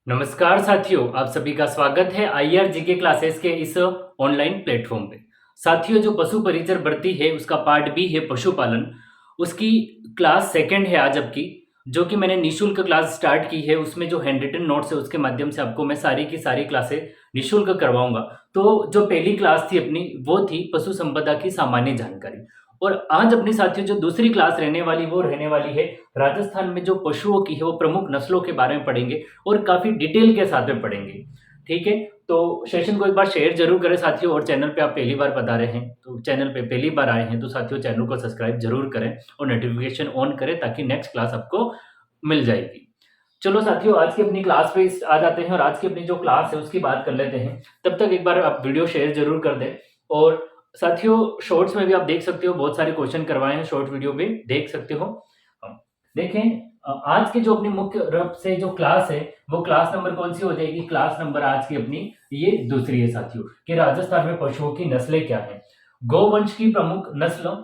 नमस्कार साथियों, आप सभी का स्वागत है IRGK क्लासेस के इस ऑनलाइन प्लेटफॉर्म पे। साथियों, जो पशु परिचर भर्ती है उसका पार्ट बी है पशुपालन, उसकी क्लास सेकंड है आज आपकी, जो कि मैंने निशुल्क क्लास स्टार्ट की है। उसमें जो हैंड रिटन नोट्स है उसके माध्यम से आपको मैं सारी की सारी क्लासें निशुल्क करवाऊंगा। तो जो पहली क्लास थी अपनी वो थी पशु संपदा की सामान्य जानकारी, और आज अपनी साथियों जो दूसरी क्लास रहने वाली वो रहने वाली है राजस्थान में जो पशुओं की है वो प्रमुख नस्लों के बारे में पढ़ेंगे और काफ़ी डिटेल के साथ में पढ़ेंगे। ठीक है? तो सेशन को एक बार शेयर ज़रूर करें साथियों, और चैनल पे आप पहली बार बता रहे हैं, तो चैनल पे पहली बार आए हैं तो साथियों चैनल को सब्सक्राइब ज़रूर करें और नोटिफ़िकेशन ऑन करें ताकि नेक्स्ट क्लास आपको मिल जाएगी। चलो साथियों, आज की अपनी क्लास पे आ जाते हैं और आज की अपनी जो क्लास है उसकी बात कर लेते हैं। तब तक एक बार आप वीडियो शेयर ज़रूर कर दें, और साथियों शॉर्ट्स में भी आप देख सकते हो, बहुत सारे क्वेश्चन करवाए हैं शॉर्ट वीडियो में, देख सकते हो। देखें, आज की जो अपनी मुख्य रूप से जो क्लास है वो क्लास नंबर कौन सी हो जाएगी? क्लास नंबर आज की अपनी ये दूसरी है साथियों, कि राजस्थान में पशुओं की नस्लें क्या है। गोवंश की प्रमुख नस्ल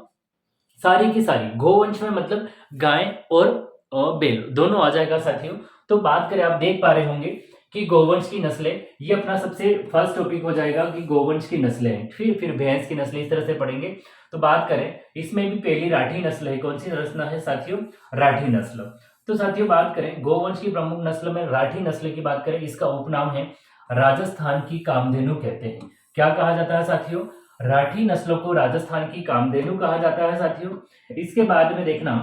सारी की सारी, गोवंश में मतलब गाय और बैल दोनों आ जाएगा साथियों। तो बात करें, आप देख पा रहे होंगे कि गोवंश की नस्लें, ये अपना सबसे फर्स्ट टॉपिक हो जाएगा कि गोवंश की नस्लें हैं। फिर भैंस की नस्लें, इस तरह से पढ़ेंगे। तो बात करें, इसमें भी पहली राठी नस्ल है। कौन सी नस्ल है साथियों? राठी नस्ल। तो साथियों बात करें गोवंश की प्रमुख नस्ल में राठी नस्ल की बात करें, इसका उपनाम है राजस्थान की कामधेनु कहते हैं। क्या कहा जाता है साथियों? राठी नस्लों को राजस्थान की कामधेनु कहा जाता है साथियों। इसके बाद में देखना,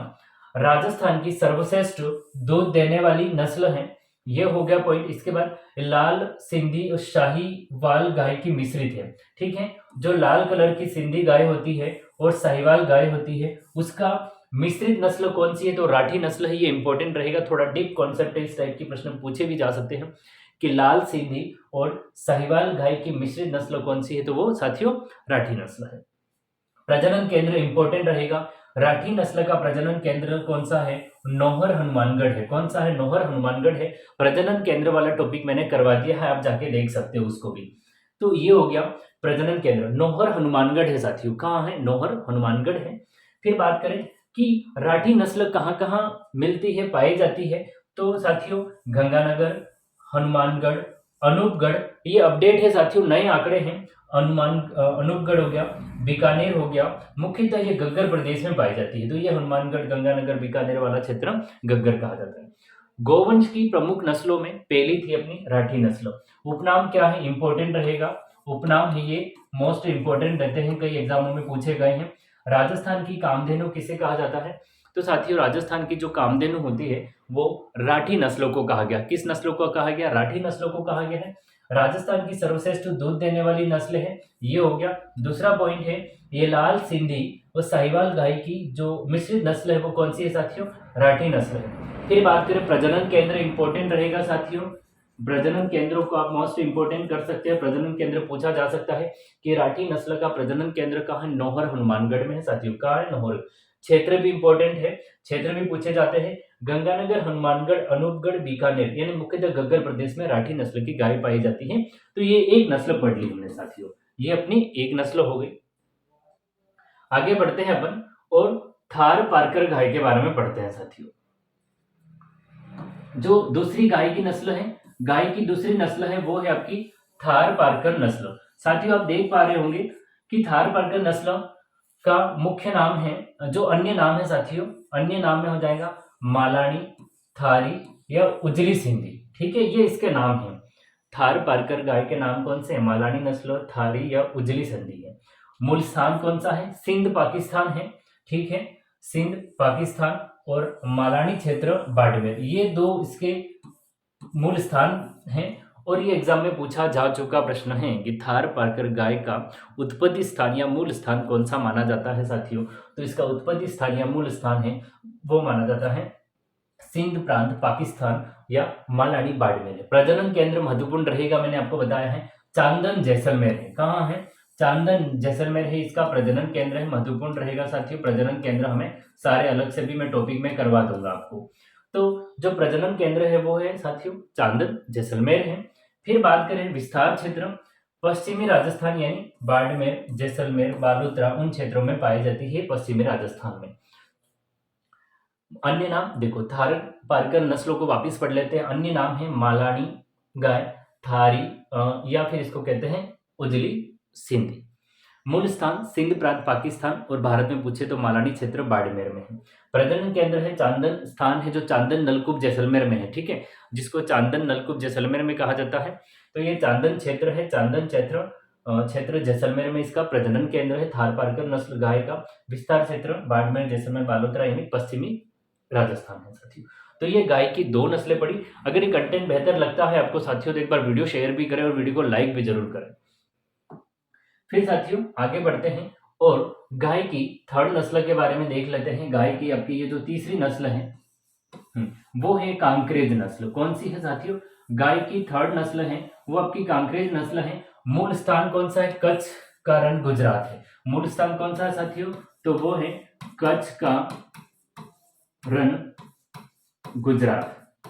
राजस्थान की सर्वश्रेष्ठ दूध देने वाली नस्ल है, ये हो गया पॉइंट। इसके बाद लाल सिंधी और शाहीवाल गाय की मिश्रित है। ठीक है, जो लाल कलर की सिंधी गाय होती है और शाहीवाल गाय होती है उसका मिश्रित नस्ल कौन सी है? तो राठी नस्ल है। ये इंपॉर्टेंट रहेगा, थोड़ा डीप कॉन्सेप्ट है, इस टाइप के प्रश्न पूछे भी जा सकते हैं कि लाल सिंधी और साहिवाल गाय की मिश्रित नस्ल कौन सी है? तो वो साथियों राठी नस्ल है। प्रजनन केंद्र इंपॉर्टेंट रहेगा, राठी नस्ल का प्रजनन केंद्र कौन सा है? नौहर हनुमानगढ़ है। कौन सा है? नौहर हनुमानगढ़ है। प्रजनन केंद्र वाला टॉपिक मैंने करवा दिया है, आप जाके देख सकते हो उसको भी। तो ये हो गया प्रजनन केंद्र, नौहर हनुमानगढ़ है साथियों। कहाँ है? नौहर हनुमानगढ़ है। फिर बात करें कि राठी नस्ल कहाँ कहाँ मिलती है, पाई जाती है, तो साथियों गंगानगर, हनुमानगढ़, अनूपगढ़, ये अपडेट है साथियों, नए आंकड़े हैं। अनूपगढ़ हो गया, बीकानेर हो गया, मुख्यतः ये गग्गर प्रदेश में पाई जाती है। तो ये हनुमानगढ़, गंगानगर, बीकानेर वाला क्षेत्र गग्गर कहा जाता है। गोवंश की प्रमुख नस्लों में पहली थी अपनी राठी नस्ल। उपनाम क्या है? इंपॉर्टेंट रहेगा, उपनाम है ये, मोस्ट इंपॉर्टेंट रहते हैं, कई एग्जामों में पूछे गए हैं। राजस्थान की कामधेनु किसे कहा जाता है? तो साथियों राजस्थान की जो कामधेनु होती है वो राठी नस्लों को कहा गया। किस नस्लों को कहा गया? राठी नस्लों को कहा गया है। राजस्थान की सर्वश्रेष्ठ दूध देने वाली नस्ल है, ये हो गया। दूसरा पॉइंट है, ये लाल सिंधी और साहिवाल गाय की जो मिश्रित नस्ल है वो कौन सी है साथियों? राठी नस्ल है। फिर बात करें, प्रजनन केंद्र इंपॉर्टेंट रहेगा साथियों। प्रजनन केंद्रों को आप मोस्ट इंपोर्टेंट कर सकते हैं, प्रजनन केंद्र पूछा जा सकता है कि राठी नस्ल का प्रजनन केंद्र कहाँ है? नौहर हनुमानगढ़ में है साथियों। कहाँ है? नौहर। क्षेत्र भी इंपॉर्टेंट है, क्षेत्र भी पूछे जाते हैं। गंगानगर, हनुमानगढ़, अनूपगढ़, बीकानेर, यानी मुख्यतः गग्गर प्रदेश में राठी नस्ल की गाय पाई जाती है। तो ये एक नस्ल पढ़ ली हमने साथियों, ये अपनी एक नस्ल हो गई। आगे बढ़ते हैं अपन और थार पारकर गाय के बारे में पढ़ते हैं साथियों। जो दूसरी गाय की नस्ल है, गाय की दूसरी नस्ल है वो है आपकी थार पारकर नस्ल। साथियों आप देख पा रहे होंगे कि थार पारकर नस्ल का मुख्य नाम है, जो अन्य नाम है साथियों, अन्य नाम में हो जाएगा मालानी, थारी या उजली सिंधी। ठीक है, ये इसके नाम है। थार पारकर गाय के नाम कौन से हैं? मालानी नस्ल, थारी या उजली सिंधी है। मूल स्थान कौन सा है? सिंध पाकिस्तान है। ठीक है, सिंध पाकिस्तान और मालानी क्षेत्र बाड़मेर, ये दो इसके मूल स्थान हैं। और ये एग्जाम में पूछा जा चुका प्रश्न है कि थार पारकर गाय का उत्पत्ति स्थान या मूल स्थान कौन सा माना जाता है साथियों? तो इसका उत्पत्ति स्थान या मूल स्थान है वो माना जाता है सिंध प्रांत, पाकिस्तान या मालानी बाड़मेर है। प्रजनन केंद्र महत्वपूर्ण रहेगा, मैंने आपको बताया है चांदन जैसलमेर है। कहाँ है? चांदन जैसलमेर है इसका प्रजनन केंद्र है, महत्वपूर्ण रहेगा साथियों। प्रजनन केंद्र हमें सारे अलग से भी मैं टॉपिक में करवा दूंगा आपको। तो जो प्रजनन केंद्र है वो है साथियों चांदन जैसलमेर है। फिर बात करें विस्तार क्षेत्र, पश्चिमी राजस्थान यानी बाड़मेर, जैसलमेर, बालोतरा, उन क्षेत्रों में पाई जाती है पश्चिमी राजस्थान में। अन्य नाम देखो, थार पारकर नस्लों को वापिस पढ़ लेते हैं। अन्य नाम है मालानी, गाय थारी या फिर इसको कहते हैं उजली सिंधी। मूल स्थान सिंध प्रांत पाकिस्तान और भारत में पूछे तो मालानी क्षेत्र बाड़मेर में है। प्रजनन केंद्र है चांदन स्थान है जो चांदन नलकूप जैसलमेर में है, ठीक है, जिसको चांदन नलकूप जैसलमेर में कहा जाता है। तो ये चांदन क्षेत्र है, चांदन क्षेत्र जैसलमेर में इसका प्रजनन केंद्र है। थारपारकर नस्ल गाय का विस्तार क्षेत्र बाड़मेर जैसलमेर बालोतरा यानी पश्चिमी राजस्थान है साथियों। तो ये गाय की 2 नस्लें पड़ी। अगर ये कंटेंट बेहतर लगता है आपको साथियों तो एक बार वीडियो शेयर भी करें और वीडियो को लाइक भी जरूर करें। फिर साथियों आगे बढ़ते हैं और गाय की 3rd नस्ल के बारे में देख लेते हैं। गाय की आपकी ये जो तीसरी नस्ल है वो है कांकरेज नस्ल। कौन सी है साथियों? गाय की 3rd नस्ल है वो आपकी कांकरेज नस्ल है। मूल स्थान कौन सा है? कच्छ का रण गुजरात है। मूल स्थान कौन सा है साथियों? तो वो है कच्छ का रण गुजरात।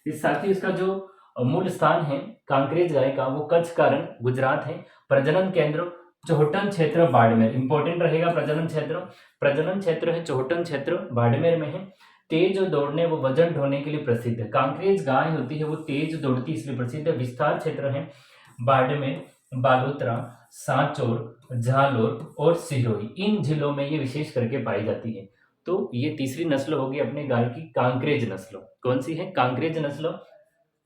इस साथी इसका जो मूल स्थान है कांकरेज गाय का वो कच्छ का रण गुजरात है। प्रजनन केंद्र चौहटन क्षेत्र बाड़मेर, इंपॉर्टेंट रहेगा प्रजनन क्षेत्र है चौहटन क्षेत्र बाड़मेर में है। तेज दौड़ने व वजन ढोने के लिए प्रसिद्ध है। कांकरेज गाय होती है वो तेज दौड़ती इसलिए प्रसिद्ध है। विस्तार क्षेत्र है बाड़मेर, बालोतरा, सांचौर, झालोर और सिरोही, इन जिलों में ये विशेष करके पाई जाती है। तो ये तीसरी नस्ल होगी अपने गाय की कांकरेज नस्ल। कौन सी है? कांकरेज नस्ल।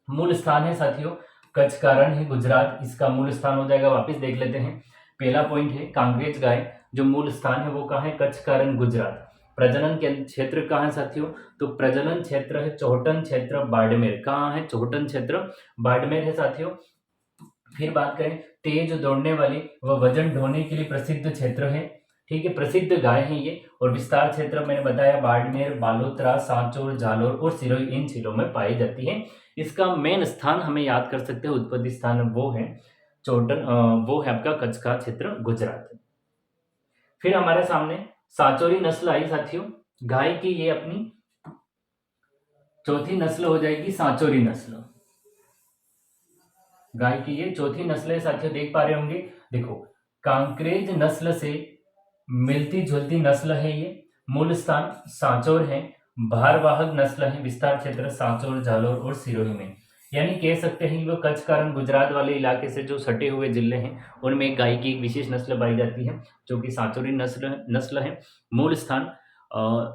मूल स्थान है साथियों कच्छ का रण है गुजरात, इसका मूल स्थान हो जाएगा। वापस देख लेते हैं, पहला पॉइंट है कांकरेज गाय जो मूल स्थान है वो कहाँ है? कच्छ का रण गुजरात। प्रजनन के क्षेत्र कहाँ है साथियों? तो प्रजनन क्षेत्र है चौहटन क्षेत्र बाड़मेर। कहाँ है? चौहटन क्षेत्र बाड़मेर है साथियों। फिर बात करें तेज दौड़ने वाली व वजन ढोने के लिए प्रसिद्ध क्षेत्र है, ठीक है, प्रसिद्ध गाय है ये। और विस्तार क्षेत्र मैंने बताया बाड़मेर, बालोतरा, सांचौर, जालोर और सिरोही, इन जिलों में पाई जाती है। इसका मेन स्थान हमें याद कर सकते हैं, उत्पत्ति स्थान वो है चौटन, वो है आपका कच्छ का क्षेत्र गुजरात। फिर हमारे सामने सांचौरी नस्ल आई साथियों। गाय की ये अपनी चौथी नस्ल हो जाएगी सांचौरी नस्ल। गाय की ये चौथी नस्ल है साथियों, देख पा रहे होंगे। देखो कांकरेज नस्ल से मिलती जुलती नस्ल है ये। मूल स्थान सांचौर है, भारवाहक नस्ल है, विस्तार क्षेत्र सांचौर, जालोर और सिरोही में। यानी कह सकते हैं वो कच्छ का रण गुजरात वाले इलाके से जो सटे हुए जिले हैं उनमें गाय की एक विशेष नस्ल पाई जाती है जो कि सांचौरी नस्ल है। मूल स्थान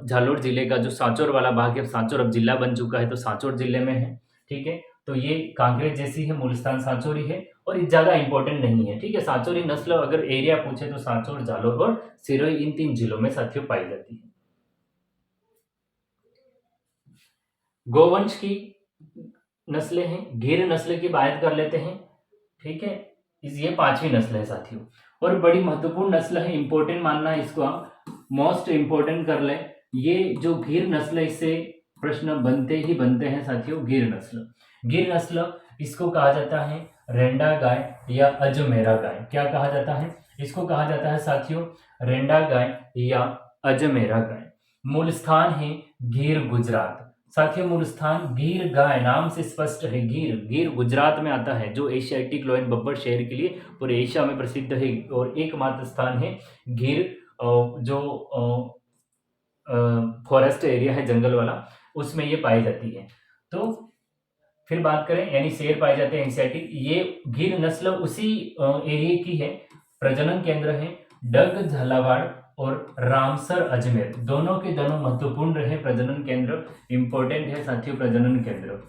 जालोर जिले का जो सांचौर वाला भाग है, सांचौर अब जिला बन चुका है तो सांचौर जिले में है, ठीक है। तो ये कांकरेज जैसी है, मूल स्थान सांचौरी है और ज्यादा इंपॉर्टेंट नहीं है, ठीक है। सांचौरी नस्ल अगर एरिया पूछे तो सांचौर, जालोर और सिरोही, इन 3 जिलों में साथियों पाई जाती है। गोवंश की नस्लें हैं, घीर नस्ल की बात कर लेते हैं, ठीक है। ये 5वीं नस्ल है साथियों और बड़ी महत्वपूर्ण नस्ल है, इंपॉर्टेंट मानना है इसको, आप मोस्ट इंपॉर्टेंट कर ले। ये जो घीर नस्ल है इससे प्रश्न बनते ही बनते हैं साथियों। घीर नस्ल इसको कहा जाता है रेंडा गाय या अजमेरा गाय। क्या कहा जाता है? इसको कहा जाता है साथियों रेंडा गाय या अजमेरा गाय। मूल स्थान है गिर गुजरात। साथियों मूल स्थान गिर गाय नाम से स्पष्ट है, गिर गुजरात में आता है जो एशियाटिक लोयन बब्बर शहर के लिए पूरे एशिया में प्रसिद्ध है और एकमात्र स्थान है गिर जो फॉरेस्ट एरिया है जंगल वाला उसमें ये पाई जाती है। तो फिर बात करें यानी शेर पाए जाते हैं एशियाटिक, ये गिर नस्ल उसी एरिया की है। प्रजनन केंद्र है डग झालावाड़ और रामसर अजमेर, दोनों के दोनों महत्वपूर्ण रहे प्रजनन केंद्र, इंपॉर्टेंट है साथियों प्रजनन केंद्र।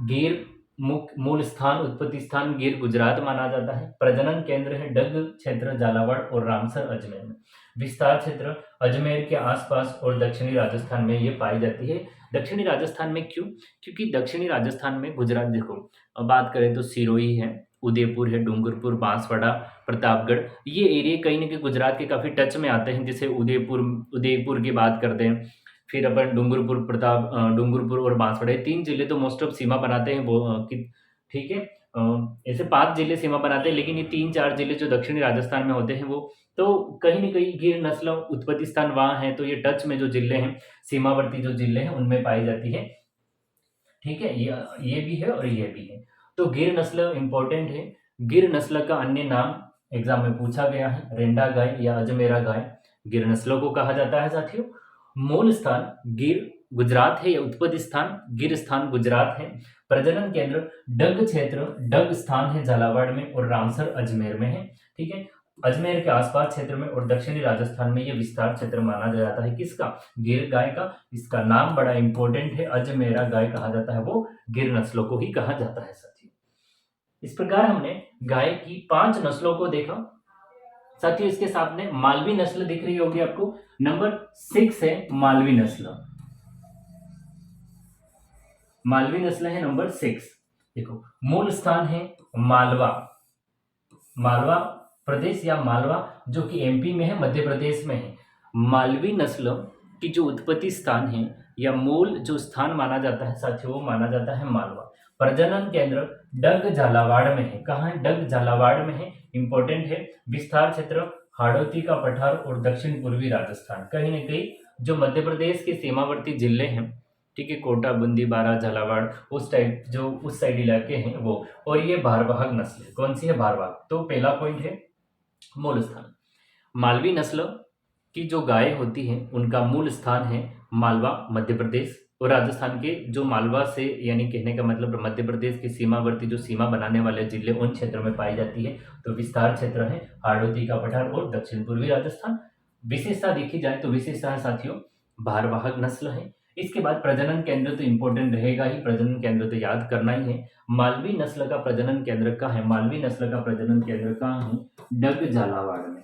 गिर मूल स्थान उत्पत्ति स्थान गिर गुजरात माना जाता है। प्रजनन केंद्र है डग क्षेत्र झालावाड़ और रामसर अजमेर में। विस्तार क्षेत्र अजमेर के आसपास और दक्षिणी राजस्थान में ये पाई जाती है। दक्षिणी राजस्थान में क्यों? क्योंकि दक्षिणी राजस्थान में गुजरात, देखो अब बात करें तो सिरोही है, उदयपुर है, डूंगरपुर, बांसवाड़ा, प्रतापगढ़, ये एरिया कहीं ना कहीं गुजरात के काफी टच में आते हैं। जैसे उदयपुर की बात करते हैं, फिर अपन डूंगरपुर और बांसवाड़ा, 3 जिले तो मोस्ट ऑफ सीमा बनाते हैं वो, ठीक है। ऐसे 5 जिले सीमा बनाते हैं लेकिन ये 3-4 जिले जो दक्षिणी राजस्थान में होते हैं वो तो कहीं ना कहीं गिर नस्ल उत्पत्ति स्थान वहां है, तो ये टच में जो जिले हैं, सीमावर्ती जो जिले हैं उनमें पाई जाती है, ठीक है। ये भी है और ये भी है। तो गिर नस्ल इंपॉर्टेंट है। गिर नस्ल का अन्य नाम एग्जाम में पूछा गया है रेंडा गाय या अजमेरा गाय, गिर नस्लों को कहा जाता है साथियों। मूल स्थान गिर गुजरात है या उत्पत्ति स्थान गिर स्थान गुजरात है। प्रजनन केंद्र डग क्षेत्र डग स्थान है झालावाड़ में और रामसर अजमेर में है। ठीक है, अजमेर के आसपास क्षेत्र में और दक्षिणी राजस्थान में ये विस्तार क्षेत्र माना जाता है। किसका? गिर गाय का। इसका नाम बड़ा इंपॉर्टेंट है, अजमेरा गाय कहा जाता है, वो गिर नस्लों को ही कहा जाता है साथियों। इस प्रकार हमने गाय की 5 नस्लों को देखा साथियों। इसके सामने मालवी नस्ल दिख रही होगी आपको, नंबर 6 है मालवी नस्ल। मालवी नस्ल है नंबर 6। देखो, मूल स्थान है मालवा, मालवा प्रदेश या मालवा जो कि एमपी में है, मध्य प्रदेश में है। मालवी नस्ल की जो उत्पत्ति स्थान है या मूल जो स्थान माना जाता है साथियों, वो माना जाता है मालवा। प्रजनन केंद्र डग झालावाड़ में है। कहाँ है? डग झालावाड़ में है, इंपॉर्टेंट है। विस्तार क्षेत्र हाड़ौती का पठार और दक्षिण पूर्वी राजस्थान, कहीं ना कहीं जो मध्य प्रदेश के सीमावर्ती जिले हैं, ठीक है, कोटा, बूंदी, बारां, झालावाड़, उस टाइप जो उस साइड इलाके हैं वो। और ये भारवाहक नस्ल है। कौन सी है? भारवाहक। तो पहला पॉइंट है मूल स्थान। मालवी नस्ल की जो गाय होती हैं उनका मूल स्थान है मालवा, मध्य प्रदेश। और राजस्थान के जो मालवा से, यानी कहने का मतलब मध्य प्रदेश के सीमावर्ती जो सीमा बनाने वाले जिले, उन क्षेत्रों में पाई जाती है। तो विस्तार क्षेत्र है हाड़ौती का पठार और दक्षिण पूर्वी राजस्थान। विशेषता देखी जाए तो विशेषता है साथियों भारवाहक नस्ल है। इसके बाद प्रजनन केंद्र तो इंपॉर्टेंट रहेगा ही, प्रजनन केंद्र तो याद करना ही है। मालवी नस्ल का प्रजनन केंद्र कहाँ है? मालवी नस्ल का प्रजनन केंद्र कहाँ है? डग झालावाड़ में।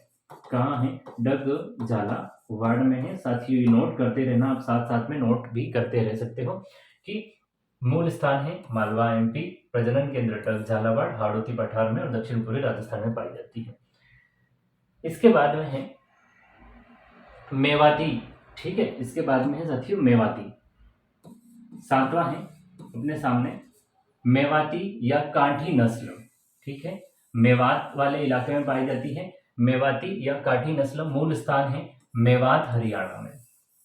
कहाँ है? डग झालावाड़ में है साथियों। ये नोट करते रहना, आप साथ साथ में नोट भी करते रह सकते हो कि मूल स्थान है मालवा एमपी, प्रजनन केंद्र डग झालावाड़, हाड़ौती पठार में और दक्षिण पूर्वी राजस्थान में पाई जाती है। इसके बाद में है मेवाती। ठीक है, इसके बाद में है साथियों मेवाती। 7वां है अपने सामने मेवाती या काठी नस्ल। ठीक है, मेवात वाले इलाके में पाई जाती है मेवाती या काठी नस्ल। मूल स्थान है मेवात, हरियाणा में।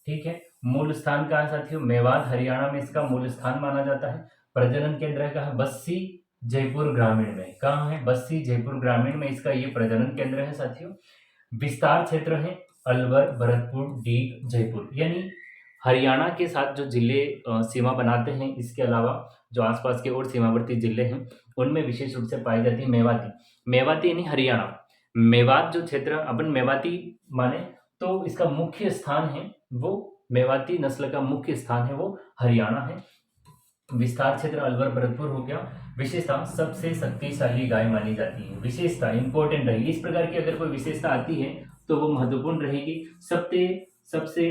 ठीक है, मूल स्थान कहाँ है साथियों? मेवात, हरियाणा में इसका मूल स्थान माना जाता है। प्रजनन केंद्र कहाँ है? बस्सी, जयपुर ग्रामीण में। कहाँ है? बस्सी, जयपुर ग्रामीण में इसका ये प्रजनन केंद्र है साथियों। विस्तार क्षेत्र है अलवर, भरतपुर, डीग, जयपुर, यानी हरियाणा के साथ जो जिले सीमा बनाते हैं, इसके अलावा जो आसपास के और सीमावर्ती जिले हैं उनमें विशेष रूप से पाई जाती है मेवाती। मेवाती यानी हरियाणा। मेवात जो क्षेत्र अपन मेवाती माने तो इसका मुख्य स्थान है वो, मेवाती नस्ल का मुख्य स्थान है वो हरियाणा है। विस्तार क्षेत्र अलवर, भरतपुर हो गया। विशेषता सबसे शक्तिशाली गाय मानी जाती है। विशेषता इंपॉर्टेंट रहेगी। इस प्रकार की अगर कोई विशेषता आती है तो वो महत्वपूर्ण रहेगी। सबसे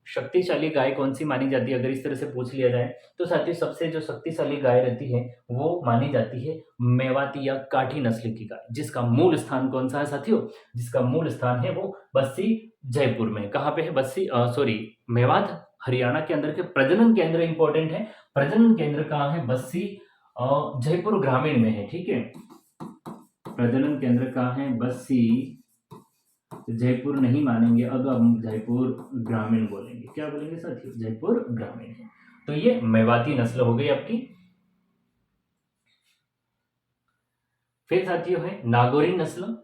शक्तिशाली गाय कौन सी मानी जाती है, अगर इस तरह से पूछ लिया जाए तो साथियों सबसे जो शक्तिशाली गाय रहती है वो मानी जाती है मेवाती या काठी नस्ल की गाय, जिसका मूल स्थान कौन सा है साथियों? जिसका मूल स्थान है वो बस्सी, जयपुर में। कहाँ पे है? बस्सी, सॉरी, मेवात, हरियाणा के अंदर के प्रजनन केंद्र इंपॉर्टेंट है। प्रजनन केंद्र कहाँ है? बस्सी, जयपुर ग्रामीण में है। ठीक है, प्रजनन केंद्र कहाँ है? बस्सी, जयपुर नहीं मानेंगे, अब हम जयपुर ग्रामीण बोलेंगे। क्या बोलेंगे साथियों? जयपुर ग्रामीण है। तो ये मेवाती नस्ल हो गई आपकी। फिर साथियों है नागौरी नस्ल।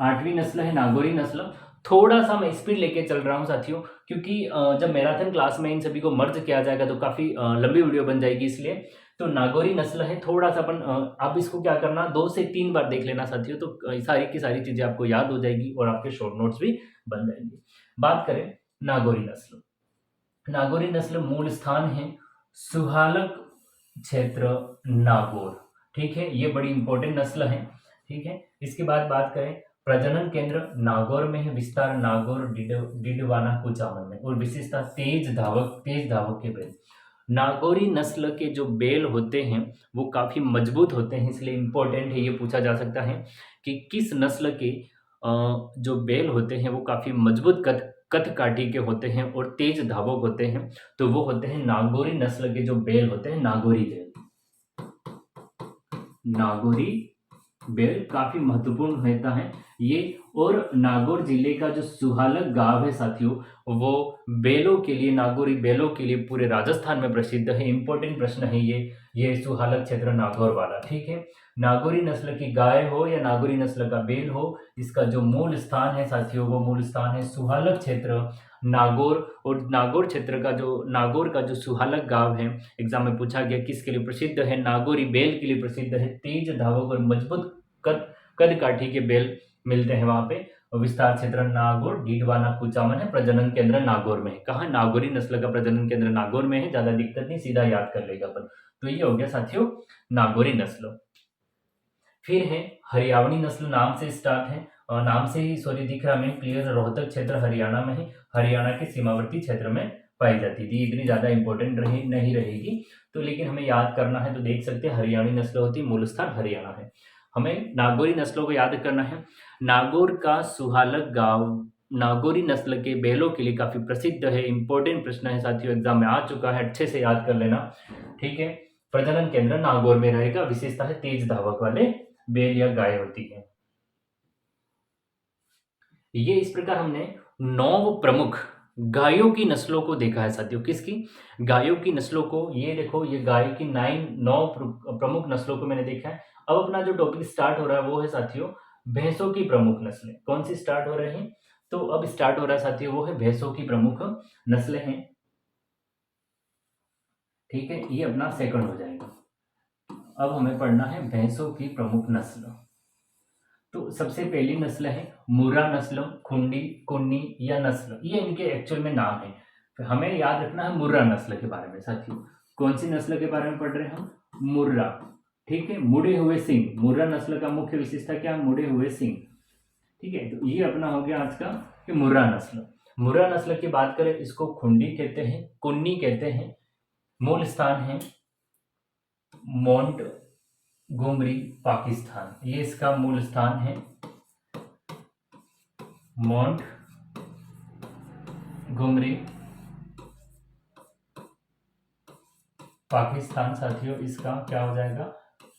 8वीं नस्ल है नागौरी नस्ल। थोड़ा सा मैं स्पीड लेके चल रहा हूं साथियों, क्योंकि जब मैराथन क्लास में इन सभी को मर्ज किया जाएगा तो काफी लंबी वीडियो बन जाएगी, इसलिए। तो नागौरी नस्ल है, थोड़ा सा अपन आप इसको क्या करना, 2 से 3 बार देख लेना साथियों, तो सारी की सारी चीजें आपको याद हो जाएगी और आपके शॉर्ट नोट्स भी बन जाएंगे। बात करें नागौरी नस्ल। नागौरी नस्ल मूल स्थान है सुहालक क्षेत्र, नागौर। ठीक है, ये बड़ी इंपॉर्टेंट नस्ल है। ठीक है, इसके बाद बात करें प्रजनन केंद्र नागौर में है, विस्तार नागौर, डिडवाना, कुचामन में। और विशेषता तेज धावक के बैल। नागौरी नस्ल के जो बैल होते हैं वो काफी मजबूत होते हैं, इसलिए इंपॉर्टेंट है, ये पूछा जा सकता है कि किस नस्ल के जो बैल होते हैं वो काफी मजबूत कद काठी के होते हैं और तेज धावक होते हैं। तो वो होते हैं नागौरी नस्ल के जो बैल होते हैं, नागौरी बैल। नागौरी बैल काफी महत्वपूर्ण होता है ये। और नागौर जिले का जो सुहालक गांव है साथियों, वो बैलों के लिए, नागौरी बैलों के लिए पूरे राजस्थान में प्रसिद्ध है। इंपॉर्टेंट प्रश्न है ये सुहालक क्षेत्र नागौर वाला। ठीक है, नागौरी नस्ल की गाय हो या नागौरी नस्ल का बैल हो, इसका जो मूल स्थान है साथियों वो मूल स्थान है सुहालक क्षेत्र नागौर, और नागौर क्षेत्र का जो नागौर का जो सुहालक गांव है, एग्जाम में पूछा गया किसके लिए प्रसिद्ध है, नागौरी बेल के लिए प्रसिद्ध है। तेज धावक और मजबूत कद कद काठी के बेल मिलते हैं वहां पे। और विस्तार क्षेत्र नागौर, डीडवाना, कुचामन है, प्रजनन केंद्र नागौर में है। कहा, नागौरी नस्ल का प्रजनन केंद्र नागौर में है, ज्यादा दिक्कत नहीं, सीधा याद कर लेगा अपन। तो ये हो गया साथियों नागौरी नस्ल। फिर है हरियावणी नस्ल, नाम से स्टार्ट है और नाम से ही सॉरी दिख रहा हमें क्लियर, रोहतक क्षेत्र हरियाणा में है, हरियाणा के सीमावर्ती क्षेत्र में पाई जाती थी। इतनी ज्यादा इंपॉर्टेंट नहीं रहेगी तो, लेकिन हमें याद करना है तो देख सकते हैं हरियाणी नस्ल होती, मूल स्थान हरियाणा है। हमें नागौरी नस्लों को याद करना है। नागौर का सुहालक गांव नागौरी नस्ल के बैलों के लिए काफी प्रसिद्ध है। इंपॉर्टेंट प्रश्न है साथियों, एग्जाम में आ चुका है, अच्छे से याद कर लेना। ठीक है, प्रजनन केंद्र नागौर में रहेगा। विशेषता है तेज धावक वाले बैल या गाय होती है। ये इस प्रकार हमने 9 प्रमुख गायों की नस्लों को देखा है साथियों। किसकी? गायों की नस्लों को। ये देखो, ये गाय की 9 प्रमुख नस्लों को मैंने देखा है। अब अपना जो टॉपिक स्टार्ट हो रहा है वो है साथियों भैंसों की प्रमुख नस्लें। कौन सी स्टार्ट हो रहे हैं? तो अब स्टार्ट हो रहा है साथियों वो है भैंसों की प्रमुख नस्लें हैं। ठीक है, ये अपना सेकंड हो जाएगा। अब हमें पढ़ना है भैंसों की प्रमुख नस्ल। तो सबसे पहली नस्ल है मुर्रा नस्ल, खुंडी, कुन्नी या नस्ल, ये इनके एक्चुअल में नाम है। तो हमें याद रखना है मुर्रा नस्ल के बारे में साथियों। कौन सी नस्ल के बारे में पढ़ रहे हैं हम? मुर्रा। ठीक है, मुड़े हुए सिंह। मुर्रा नस्ल का मुख्य विशेषता क्या है? मुड़े हुए सिंह। ठीक है, तो ये अपना हो गया आज का कि मुर्रा नस्ल। मुर्रा नस्ल की बात करें, इसको खुंडी कहते हैं, कुन्नी कहते हैं। मूल स्थान है मोंट गोमरी, पाकिस्तान। ये इसका मूल स्थान है मोंट गोमरी, पाकिस्तान। साथियों इसका क्या हो जाएगा?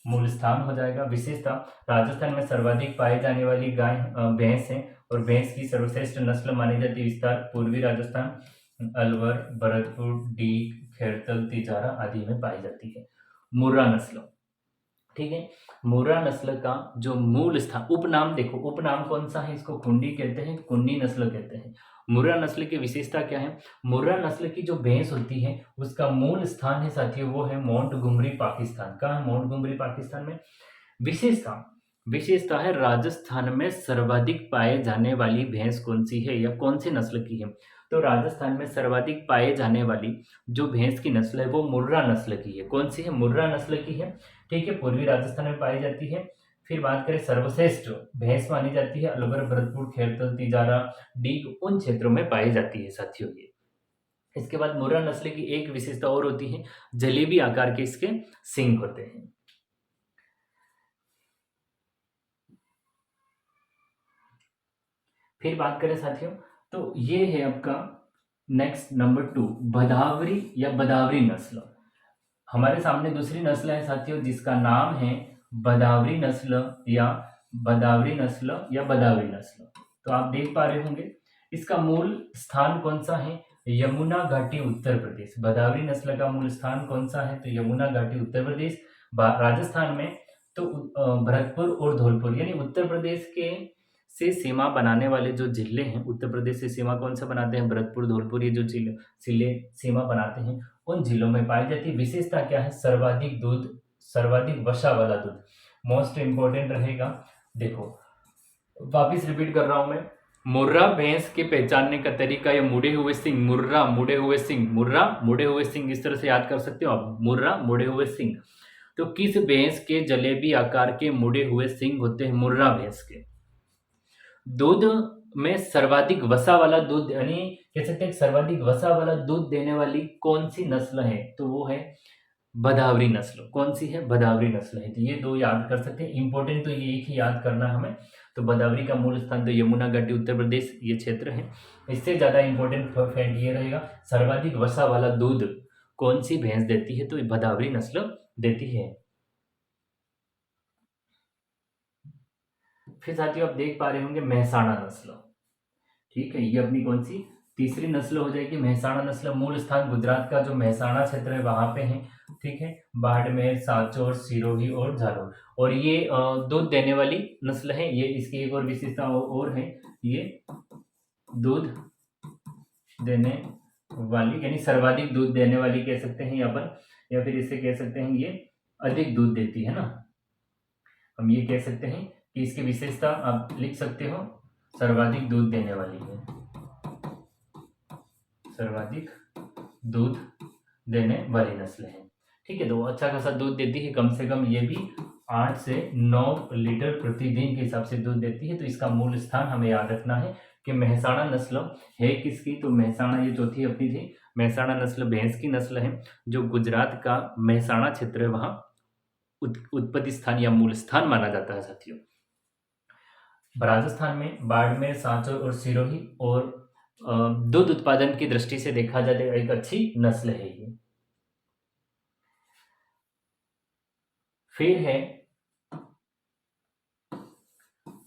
मूल स्थान हो जाएगा। विशेषता, राजस्थान में सर्वाधिक पाए जाने वाली गाय भैंस है और भैंस की सर्वश्रेष्ठ नस्ल मानी जाती है। विस्तार पूर्वी राजस्थान, अलवर, भरतपुर, डीग, खेड़तल, तिजारा आदि में पाई जाती है मुर्रा नस्ल। ठीक है, मुर्रा नस्ल का जो मूल स्थान, उपनाम देखो, उपनाम कौन सा है? इसको खुंडी कहते हैं, कुन्नी नस्ल कहते हैं। मुर्रा नस्ल की विशेषता क्या है? मुर्रा नस्ल की जो भैंस होती है उसका मूल स्थान है साथियों वो है मोंटगोमरी, पाकिस्तान। कहाँ है मोंटगोमरी? पाकिस्तान में। विशेषता, विशेषता है राजस्थान में सर्वाधिक पाए जाने वाली भैंस कौन सी है या कौन सी नस्ल की है? तो राजस्थान में सर्वाधिक पाए जाने वाली जो भैंस की नस्ल है वो मुर्रा नस्ल की है। कौन सी है? मुर्रा नस्ल की है। ठीक है, पूर्वी राजस्थान में पाई जाती है। फिर बात करें सर्वश्रेष्ठ भैंस मानी जाती है अलवर, भरतपुर, खेड़तल, तिजारा, डीग, उन क्षेत्रों में पाई जाती है साथियों ये। इसके बाद मुर्रा नस्ल की एक विशेषता और होती है, जलेबी आकार के इसके सींग होते हैं। फिर बात करें साथियों तो ये है आपका नेक्स्ट नंबर 2 भदावरी या बदावरी नस्ल। हमारे सामने दूसरी नस्ल है साथियों जिसका नाम है बदावरी नस्ल या बदावरी नस्ल या बदावरी नस्ल। तो आप देख पा रहे होंगे इसका मूल स्थान कौन सा है? यमुना घाटी, उत्तर प्रदेश। बदावरी नस्ल का मूल स्थान कौन सा है? तो यमुना घाटी, उत्तर प्रदेश। राजस्थान में तो भरतपुर और धौलपुर, यानी उत्तर प्रदेश के से सीमा बनाने वाले जो जिले हैं, उत्तर प्रदेश से सीमा कौन सा बनाते हैं? भरतपुर, धौलपुर, ये जो जिले सीमा बनाते हैं उन जिलों में पाई जाती है। विशेषता क्या है? सर्वाधिक दूध, सर्वाधिक वसा वाला दूध मोस्ट इंपोर्टेंट रहेगा। देखो वापिस रिपीट कर रहा हूं मैं, मुर्रा भैंस के पहचानने का तरीका, या मुड़े हुए सिंह, मुर्रा मुड़े हुए सिंह, मुर्रा मुड़े हुए सिंह, इस तरह से याद कर सकते हो आप, मुर्रा मुड़े हुए सिंह। तो किस भैंस के जलेबी आकार के मुड़े हुए सिंह होते हैं? मुर्रा भैंस के। दूध में सर्वाधिक वसा वाला दूध, यानी कह सकते हैं सर्वाधिक वसा वाला दूध देने वाली कौन सी नस्ल है? तो वो है बदावरी नस्ल। कौन सी है? बदावरी नस्ल है। तो ये दो याद कर सकते हैं, इंपॉर्टेंट तो ये एक ही याद करना है हमें। तो बदावरी का मूल स्थान तो यमुना घाटी, उत्तर प्रदेश, ये क्षेत्र है। इससे ज्यादा इंपॉर्टेंट फैक्ट ये रहेगा, सर्वाधिक वसा वाला दूध कौन सी भैंस देती है? तो बदावरी नस्ल देती है। फिर साथियों आप देख पा रहे होंगे मेहसाणा नस्ल। ठीक है, ये अपनी कौन सी तीसरी नस्ल हो जाएगी, मेहसाणा नस्ल। मूल स्थान गुजरात का जो मेहसाणा क्षेत्र है वहां पे है। ठीक है, बाड़मेर, सांचौर, सिरोही और झालोर। और ये दूध देने वाली नस्ल है। ये इसकी एक और विशेषता और है, ये दूध देने वाली, यानी सर्वाधिक दूध देने वाली कह सकते हैं यहाँ पर, या फिर इसे कह सकते हैं ये अधिक दूध देती है ना। हम ये कह सकते हैं कि इसकी विशेषता आप लिख सकते हो, सर्वाधिक दूध देने वाली है, सर्वाधिक दूध देने वाली नस्ल है। ठीक है, तो अच्छा खासा दूध देती है, कम से कम ये भी 8 से 9 लीटर प्रतिदिन के हिसाब से दूध देती है। तो इसका मूल स्थान हमें याद रखना है कि मेहसाणा नस्ल है किसकी, तो मेहसाणा ये चौथी अपनी थी। मेहसाणा नस्ल भैंस की नस्ल है, जो गुजरात का मेहसाणा क्षेत्र है वहां उत्पत्ति स्थान या मूल स्थान माना जाता है साथियों। राजस्थान में बाड़मेर, सांचौर और सिरोही और दूध उत्पादन की दृष्टि से देखा जाए तो एक अच्छी नस्ल है ये। फिर है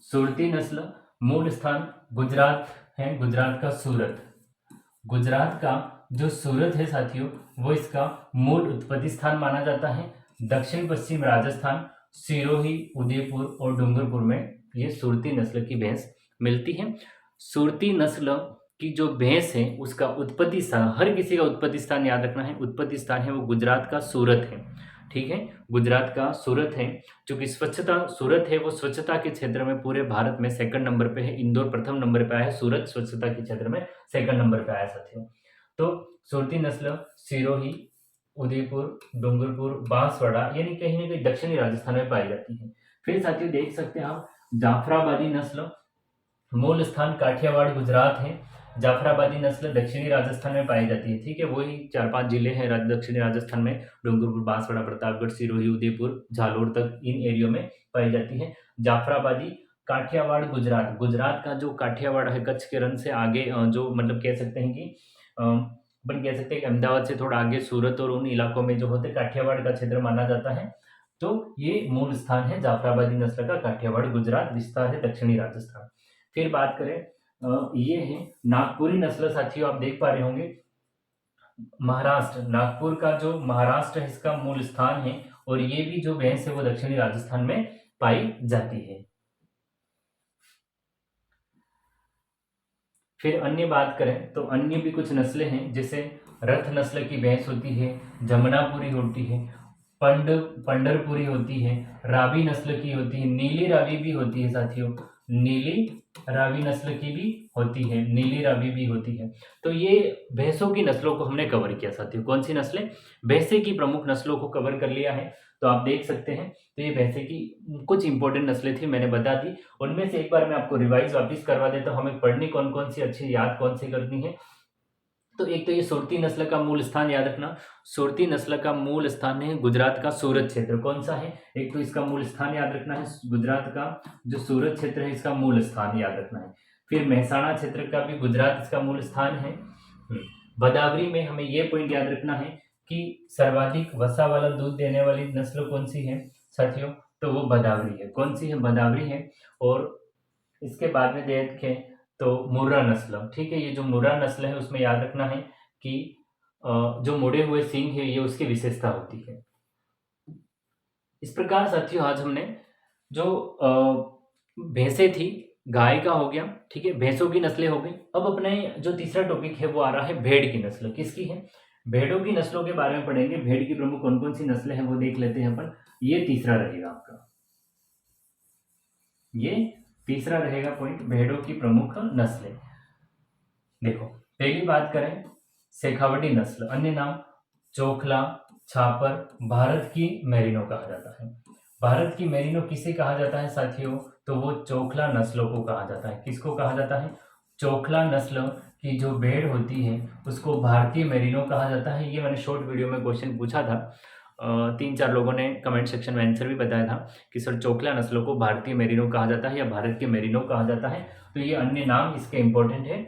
सुरती नस्ल, मूल स्थान गुजरात है, गुजरात का सूरत। गुजरात का जो सूरत है साथियों, वो इसका मूल उत्पत्ति स्थान माना जाता है। दक्षिण पश्चिम राजस्थान, सिरोही, उदयपुर और डूंगरपुर में ये सुरती नस्ल की भैंस मिलती है। सुरती नस्ल की जो भैंस है उसका उत्पत्ति स्थान, हर किसी का उत्पत्ति स्थान याद रखना है, उत्पत्ति स्थान है वो गुजरात का सूरत है। ठीक है, गुजरात का सूरत है। जो कि स्वच्छता, सूरत है वो स्वच्छता के क्षेत्र में पूरे भारत में सेकंड नंबर पे है। इंदौर प्रथम नंबर पे आया है, सूरत स्वच्छता के क्षेत्र में सेकंड नंबर पे आया साथियों। तो सुरती नस्ल सिरोही, उदयपुर, डूंगरपुर, बांसवाड़ा यानी कहीं ना कहीं दक्षिणी राजस्थान में पाई जाती है। फिर साथियों देख सकते हैं आप जाफराबादी नस्ल, मूल स्थान काठियावाड़ गुजरात है। जाफराबादी नस्ल दक्षिणी राजस्थान में पाई जाती है। ठीक है, वही 4-5 जिले हैं दक्षिणी राजस्थान में, डूंगरपुर, बांसवाड़ा, प्रतापगढ़, सिरोही, उदयपुर, झालोर तक इन एरियो में पाई जाती है। जाफराबादी काठियावाड़ गुजरात, गुजरात का जो काठियावाड़ है कच्छ के रण से आगे, जो मतलब कह सकते हैं कि अपन कह सकते हैं कि अहमदाबाद से थोड़ा आगे सूरत और उन इलाकों में जो होते काठियावाड़ का क्षेत्र माना जाता है। तो ये मूल स्थान है जाफराबादी नस्ल का, काठियावाड़ गुजरात, विस्तार है दक्षिणी राजस्थान। फिर बात करें ये है नागपुरी नस्ल साथियों, आप देख पा रहे होंगे महाराष्ट्र, नागपुर का जो महाराष्ट्र है इसका मूल स्थान है, और ये भी जो भैंस है वो दक्षिणी राजस्थान में पाई जाती है। फिर अन्य बात करें तो अन्य भी कुछ नस्लें हैं, जैसे रथ नस्ल की भैंस होती है, जमुनापुरी होती है, पंडरपुरी होती है, रावी नस्ल की होती है, नीली रावी भी होती है साथियों, नीली रावी नस्ल की भी होती है, नीली रावी भी होती है। तो ये भैंसों की नस्लों को हमने कवर किया साथियों। कौन सी नस्लें? भैंसे की प्रमुख नस्लों को कवर कर लिया है। तो आप देख सकते हैं, तो ये भैंसे की कुछ इंपॉर्टेंट नस्लें थी, मैंने बता दी। उनमें से एक बार मैं आपको रिवाइज वापस करवा देता हूँ, हमें पढ़नी कौन कौन सी अच्छी, याद कौन सी करनी है। तो एक तो ये सुरती नस्ल का मूल स्थान याद रखना, सुरती नस्ल का मूल स्थान है गुजरात का सूरत क्षेत्र। कौन सा है? एक तो इसका मूल स्थान याद रखना है, गुजरात का जो सूरत क्षेत्र है इसका मूल स्थान याद रखना है। फिर मेहसाणा क्षेत्र का भी गुजरात इसका मूल स्थान है। बदावरी में हमें ये पॉइंट याद रखना है कि सर्वाधिक वसा वाला दूध देने वाली नस्ल कौन सी है साथियों, तो वो बदावरी है। कौन सी है? बदावरी है। और इसके बाद में देखें तो मुर्रा नस्ल, ठीक है, ये जो मुर्रा नस्ल है उसमें याद रखना है कि जो मुड़े हुए सींग है ये उसकी विशेषता होती है। इस प्रकार साथियों आज हमने जो भैंसे थी, गाय का हो गया, ठीक है, भैंसों की नस्लें हो गई। अब अपने जो तीसरा टॉपिक है वो आ रहा है भेड़ की नस्ल। किसकी है? भेड़ों की नस्लों के बारे में पढ़ेंगे। भेड़ की प्रमुख कौन कौन सी नस्लें हैं वो देख लेते हैं अपन। ये तीसरा रहेगा आपका, ये तीसरा रहेगा पॉइंट, भेड़ों की प्रमुख नस्लें। देखो, पहली बात करें शेखावटी नस्ल, अन्य नाम चोखला, छापर, भारत की मेरिनो कहा जाता है। भारत की मेरिनो किसे कहा जाता है साथियों? तो वो चोखला नस्लों को कहा जाता है। किसको कहा जाता है? चोखला नस्ल की जो भेड़ होती है उसको भारतीय मेरिनो कहा जाता है। ये मैंने शॉर्ट वीडियो में क्वेश्चन पूछा था, 3-4 लोगों ने कमेंट सेक्शन में आंसर भी बताया था कि सर चोखला नस्लों को भारतीय मेरिनो कहा जाता है या भारत के मेरिनो कहा जाता है। तो ये अन्य नाम इसके इंपॉर्टेंट है।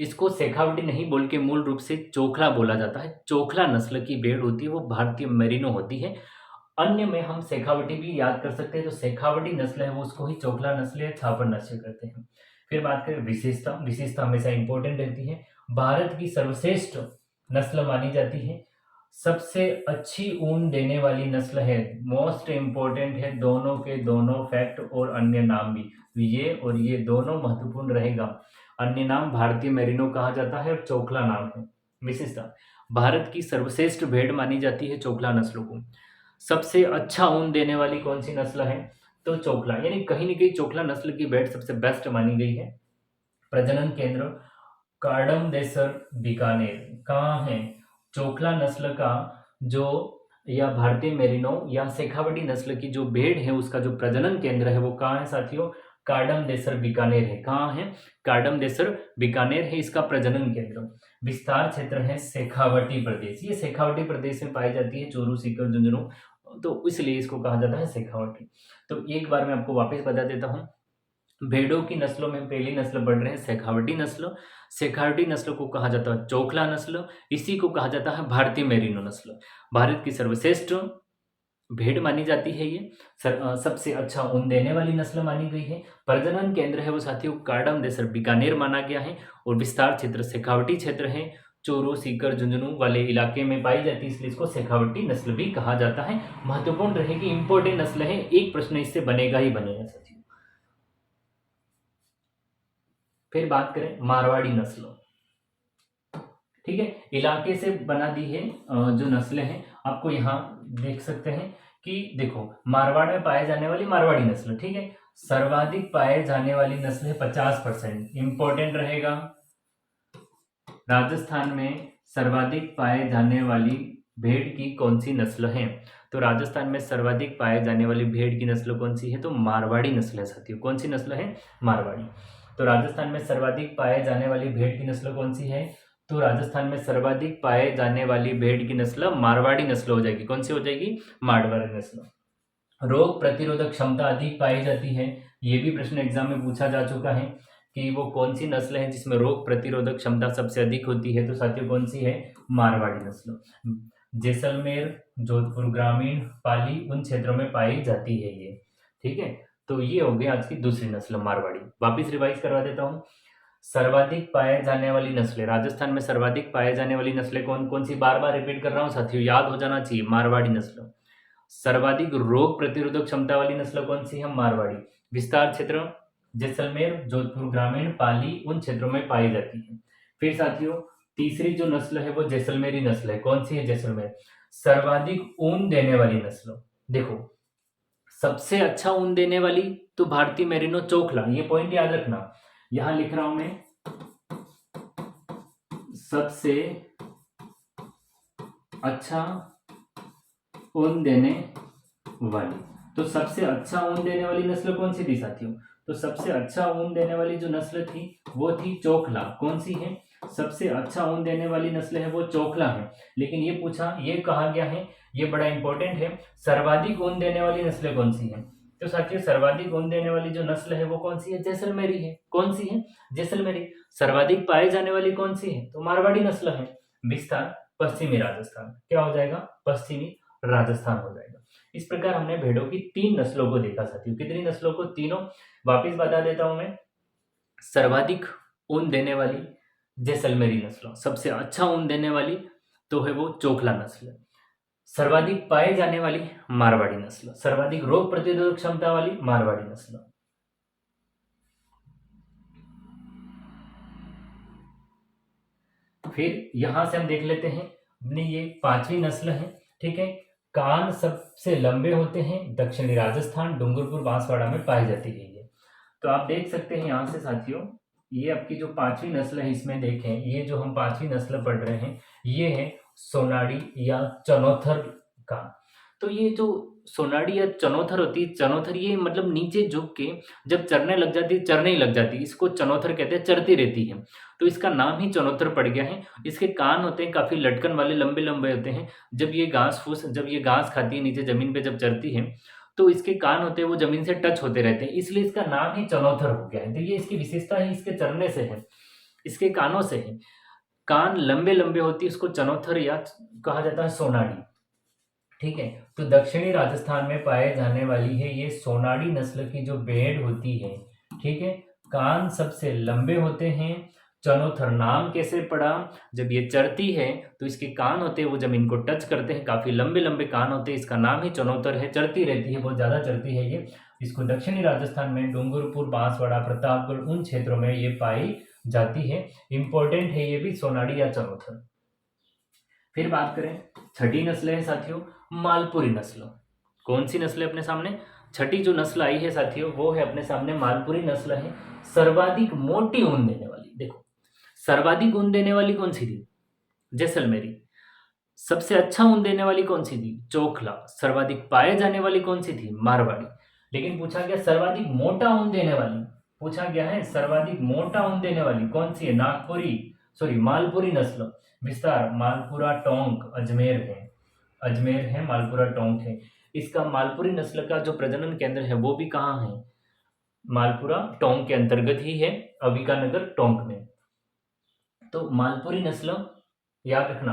इसको शेखावटी नहीं बोल के मूल रूप से चोखला बोला जाता है। चोखला नस्ल की भेड़ होती है वो भारतीय मेरिनो होती है। अन्य में हम शेखावटी भी याद कर सकते हैं, जो शेखावटी नस्ल है वो उसको ही चोखला नस्ल या छापर नस्ल करते हैं। फिर बात करें विशेषता, विशेषता हमेशा इंपॉर्टेंट रहती है। भारत की सर्वश्रेष्ठ नस्ल मानी जाती है, सबसे अच्छी ऊन देने वाली नस्ल है, मोस्ट इंपॉर्टेंट है। दोनों के दोनों फैक्ट और अन्य नाम भी, तो ये और ये दोनों महत्वपूर्ण रहेगा। अन्य नाम भारतीय मेरिनो कहा जाता है और चोखला नाम है। विशेषता, भारत की सर्वश्रेष्ठ भेड़ मानी जाती है चोखला नस्लों को। सबसे अच्छा ऊन देने वाली कौन सी नस्ल है? तो चोखला, यानी कहीं न कहीं चोखला नस्ल की भेड़ सबसे बेस्ट मानी गई है। प्रजनन केंद्र कार्डम देसर बीकानेर कहाँ है? चोखला नस्ल का जो या भारतीय मेरिनो या शेखावटी नस्ल की जो भेड़ है उसका जो प्रजनन केंद्र है वो कहाँ है साथियों? कार्डम देसर बीकानेर है। कहाँ है? कार्डम देसर बीकानेर है इसका प्रजनन केंद्र। विस्तार क्षेत्र है शेखावटी प्रदेश, ये शेखावटी प्रदेश में पाई जाती है चोरू सीकर झुंझुनू, तो इसलिए इसको कहा जाता है शेखावटी। तो एक बार मैं आपको वापस बता देता हूँ, भेड़ों की नस्लों में पहली नस्ल पढ़ रहे हैं शेखावटी नस्ल। शेखावटी नस्ल को कहा जाता है चोखला नस्ल, इसी को कहा जाता है भारतीय मेरिनो नस्ल। भारत की सर्वश्रेष्ठ भेड़ मानी जाती है ये, सबसे अच्छा ऊन देने वाली नस्ल मानी गई है। प्रजनन केंद्र है वो साथियों कार्डम देसर बीकानेर माना गया है, और विस्तार क्षेत्र शेखावटी क्षेत्र है, चोरू सीकर झुंझुनू वाले इलाके में पाई जाती है, इसलिए इसको शेखावटी नस्ल भी कहा जाता है। महत्वपूर्ण रहेगी, इंपॉर्टेंट नस्ल है, एक प्रश्न इससे बनेगा ही बनेगा साथियों। फिर बात करें मारवाड़ी नस्लों, ठीक है, इलाके से बना दी है जो नस्लें हैं, आपको यहाँ देख सकते हैं कि देखो मारवाड़ में पाए जाने वाली मारवाड़ी नस्ल, ठीक है, सर्वाधिक पाए जाने वाली नस्ल है 50%, इंपॉर्टेंट रहेगा। राजस्थान में सर्वाधिक पाए जाने वाली भेड़ की कौन सी नस्ल है? तो राजस्थान में सर्वाधिक पाए जाने वाली भेड़ की नस्ल कौन सी है? तो मारवाड़ी नस्ल है साथियों। कौन सी नस्ल है? मारवाड़ी। तो राजस्थान में सर्वाधिक पाए जाने वाली भेड़ की नस्ल कौन सी है? तो राजस्थान में सर्वाधिक पाए जाने वाली भेड़ की नस्ल मारवाड़ी नस्ल हो जाएगी। कौन सी हो जाएगी? मारवाड़ी नस्ल। रोग प्रतिरोधक क्षमता अधिक पाई जाती है, ये भी प्रश्न एग्जाम में पूछा जा चुका है कि वो कौन सी नस्ल है जिसमें रोग प्रतिरोधक क्षमता सबसे अधिक होती है? तो साथियों कौन सी है? मारवाड़ी नस्ल। जैसलमेर, जोधपुर ग्रामीण, पाली उन क्षेत्रों में पाई जाती है ये, ठीक है। तो ये हो गई आज की दूसरी नस्ल मारवाड़ी। वापिस रिवाइज करवा देता हूँ। सर्वाधिक पाए जाने वाली नस्लें, राजस्थान में सर्वाधिक पाए जाने वाली नस्लें कौन कौन सी? बार बार रिपीट कर रहा हूँ साथियों, याद हो जाना चाहिए, मारवाड़ी नस्ल। सर्वाधिक रोग प्रतिरोधक क्षमता वाली नस्ल कौन सी है? मारवाड़ी। विस्तार क्षेत्र जैसलमेर, जोधपुर ग्रामीण, पाली उन क्षेत्रों में पाई जाती है। फिर साथियों तीसरी जो नस्ल है वो जैसलमेरी नस्ल है। कौन सी है? जैसलमेर। सर्वाधिक ऊन देने वाली नस्ल, देखो सबसे अच्छा ऊन देने वाली तो भारतीय मेरिनो चोखला, ये पॉइंट याद रखना, यहां लिख रहा हूं मैं, सबसे अच्छा ऊन देने वाली। तो सबसे अच्छा ऊन देने वाली नस्ल कौन सी थी साथियों? तो सबसे अच्छा ऊन देने वाली जो नस्ल थी वो थी चोखला। कौन सी है? सबसे अच्छा ऊन देने वाली नस्ल है वो चोखला है। लेकिन ये पूछा, ये कहा गया है, ये बड़ा इंपॉर्टेंट है, सर्वाधिक ऊन देने वाली नस्लें कौन सी है? तो साथियों सर्वाधिक ऊन देने वाली जो नस्ल है वो कौन सी है? जैसलमेरी है। कौन सी है? जैसलमेरी। सर्वाधिक पाए जाने वाली कौन सी है? तो मारवाड़ी नस्ल है। विस्तार पश्चिमी राजस्थान, क्या हो जाएगा? पश्चिमी राजस्थान हो जाएगा। इस प्रकार हमने भेड़ों की 3 नस्लों को देखा साथियों। कितनी नस्लों को? तीनों। वापिस बता देता हूं मैं, सर्वाधिक ऊन देने वाली जैसलमेरी नस्ल, सबसे अच्छा ऊन देने वाली तो है वो चोखला नस्ल, सर्वाधिक पाए जाने वाली मारवाड़ी नस्ल, सर्वाधिक रोग प्रतिरोधक क्षमता वाली मारवाड़ी नस्ल। फिर यहां से हम देख लेते हैं अपनी ये 5वीं नस्ल है, ठीक है। कान सबसे लंबे होते हैं, दक्षिणी राजस्थान, डूंगरपुर, बांसवाड़ा में पाई जाती है ये। तो आप देख सकते हैं यहाँ से साथियों, ये आपकी जो 5वीं नस्ल है इसमें देखें, ये जो हम 5वीं नस्ल पढ़ रहे हैं ये है सोनाड़ी या चनौथर कान। तो ये जो सोनाड़ी या चनौथर होती है, चनौथर ये मतलब नीचे झुक के जब चरने लग जाती है, चरने ही लग जाती है, इसको चनौथर कहते हैं, चरती रहती है, तो इसका नाम ही चनौथर पड़ गया है। इसके कान होते हैं काफी लटकन वाले, लंबे लंबे होते हैं। जब ये घास खाती है नीचे जमीन पे जब चरती है तो इसके कान होते हैं वो जमीन से टच होते रहते हैं, इसलिए इसका नाम ही चनौथर हो गया है। तो ये इसकी विशेषता ही इसके चरने से है, इसके कानों से है। कान लंबे लंबे होती है, इसको चनौथर या कहा जाता है सोनाड़ी, ठीक है। तो दक्षिणी राजस्थान में पाए जाने वाली है ये सोनाड़ी नस्ल की जो भेड़ होती है, ठीक है। कान सबसे लंबे होते हैं। चनौथर नाम कैसे पड़ा? जब ये चरती है तो इसके कान होते हैं वो जमीन को टच करते हैं, काफी लंबे लंबे कान होते हैं, इसका नाम ही चनौथर है। चरती रहती है, बहुत ज्यादा चरती है ये। इसको दक्षिणी राजस्थान में डूंगरपुर, बांसवाड़ा, प्रतापगढ़ उन क्षेत्रों में ये पाई जाति है, इंपॉर्टेंट है ये भी, सोनाड़ी या चनोथर। फिर बात करें छठी नस्ल है साथियों मालपुरी नस्ल। कौन सी नस्ल है अपने सामने? छठी जो नस्ल आई है साथियों वो है अपने सामने मालपुरी नस्ल है, सर्वाधिक मोटी ऊन देने वाली। देखो सर्वाधिक ऊन देने वाली कौन सी थी? जैसलमेरी। सबसे अच्छा ऊन देने वाली कौन सी थी? चोखला। सर्वाधिक पाए जाने वाली कौन सी थी? मारवाड़ी। लेकिन पूछा गया सर्वाधिक मोटा ऊन देने वाली, पूछा गया है सर्वाधिक मोटा ऊन देने वाली कौन सी है? नागपुरी सॉरी मालपुरी नस्ल। विस्तार मालपुरा टोंक अजमेर है, अजमेर है, मालपुरा टोंक है। इसका मालपुरी नस्ल का जो प्रजनन केंद्र है वो भी कहाँ है? मालपुरा टोंक के अंतर्गत ही है, अविकानगर टोंक में। तो मालपुरी नस्ल याद रखना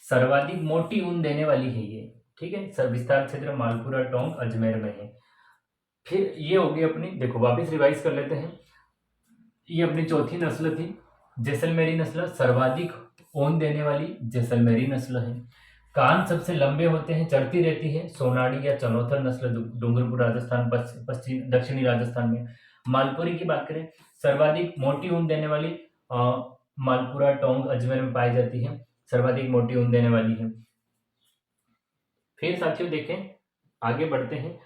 सर्वाधिक मोटी ऊन देने वाली है ये, ठीक है। विस्तार क्षेत्र मालपुरा टोंक अजमेर में है। फिर ये होगी अपनी, देखो वापस रिवाइज कर लेते हैं। ये अपनी चौथी नस्ल थी जैसलमेरी नस्ल, सर्वाधिक ऊन देने वाली जैसलमेरी नस्ल है। कान सबसे लंबे होते हैं, चढ़ती रहती है, सोनाड़ी या चनोथर नस्ल, डूंगरपुर राजस्थान, पश्चिम दक्षिणी राजस्थान में। मालपुरी की बात करें सर्वाधिक मोटी ऊन देने वाली मालपुरा टोंक अजमेर में पाई जाती है, सर्वाधिक मोटी ऊन देने वाली है। फिर साथियों देखें आगे बढ़ते हैं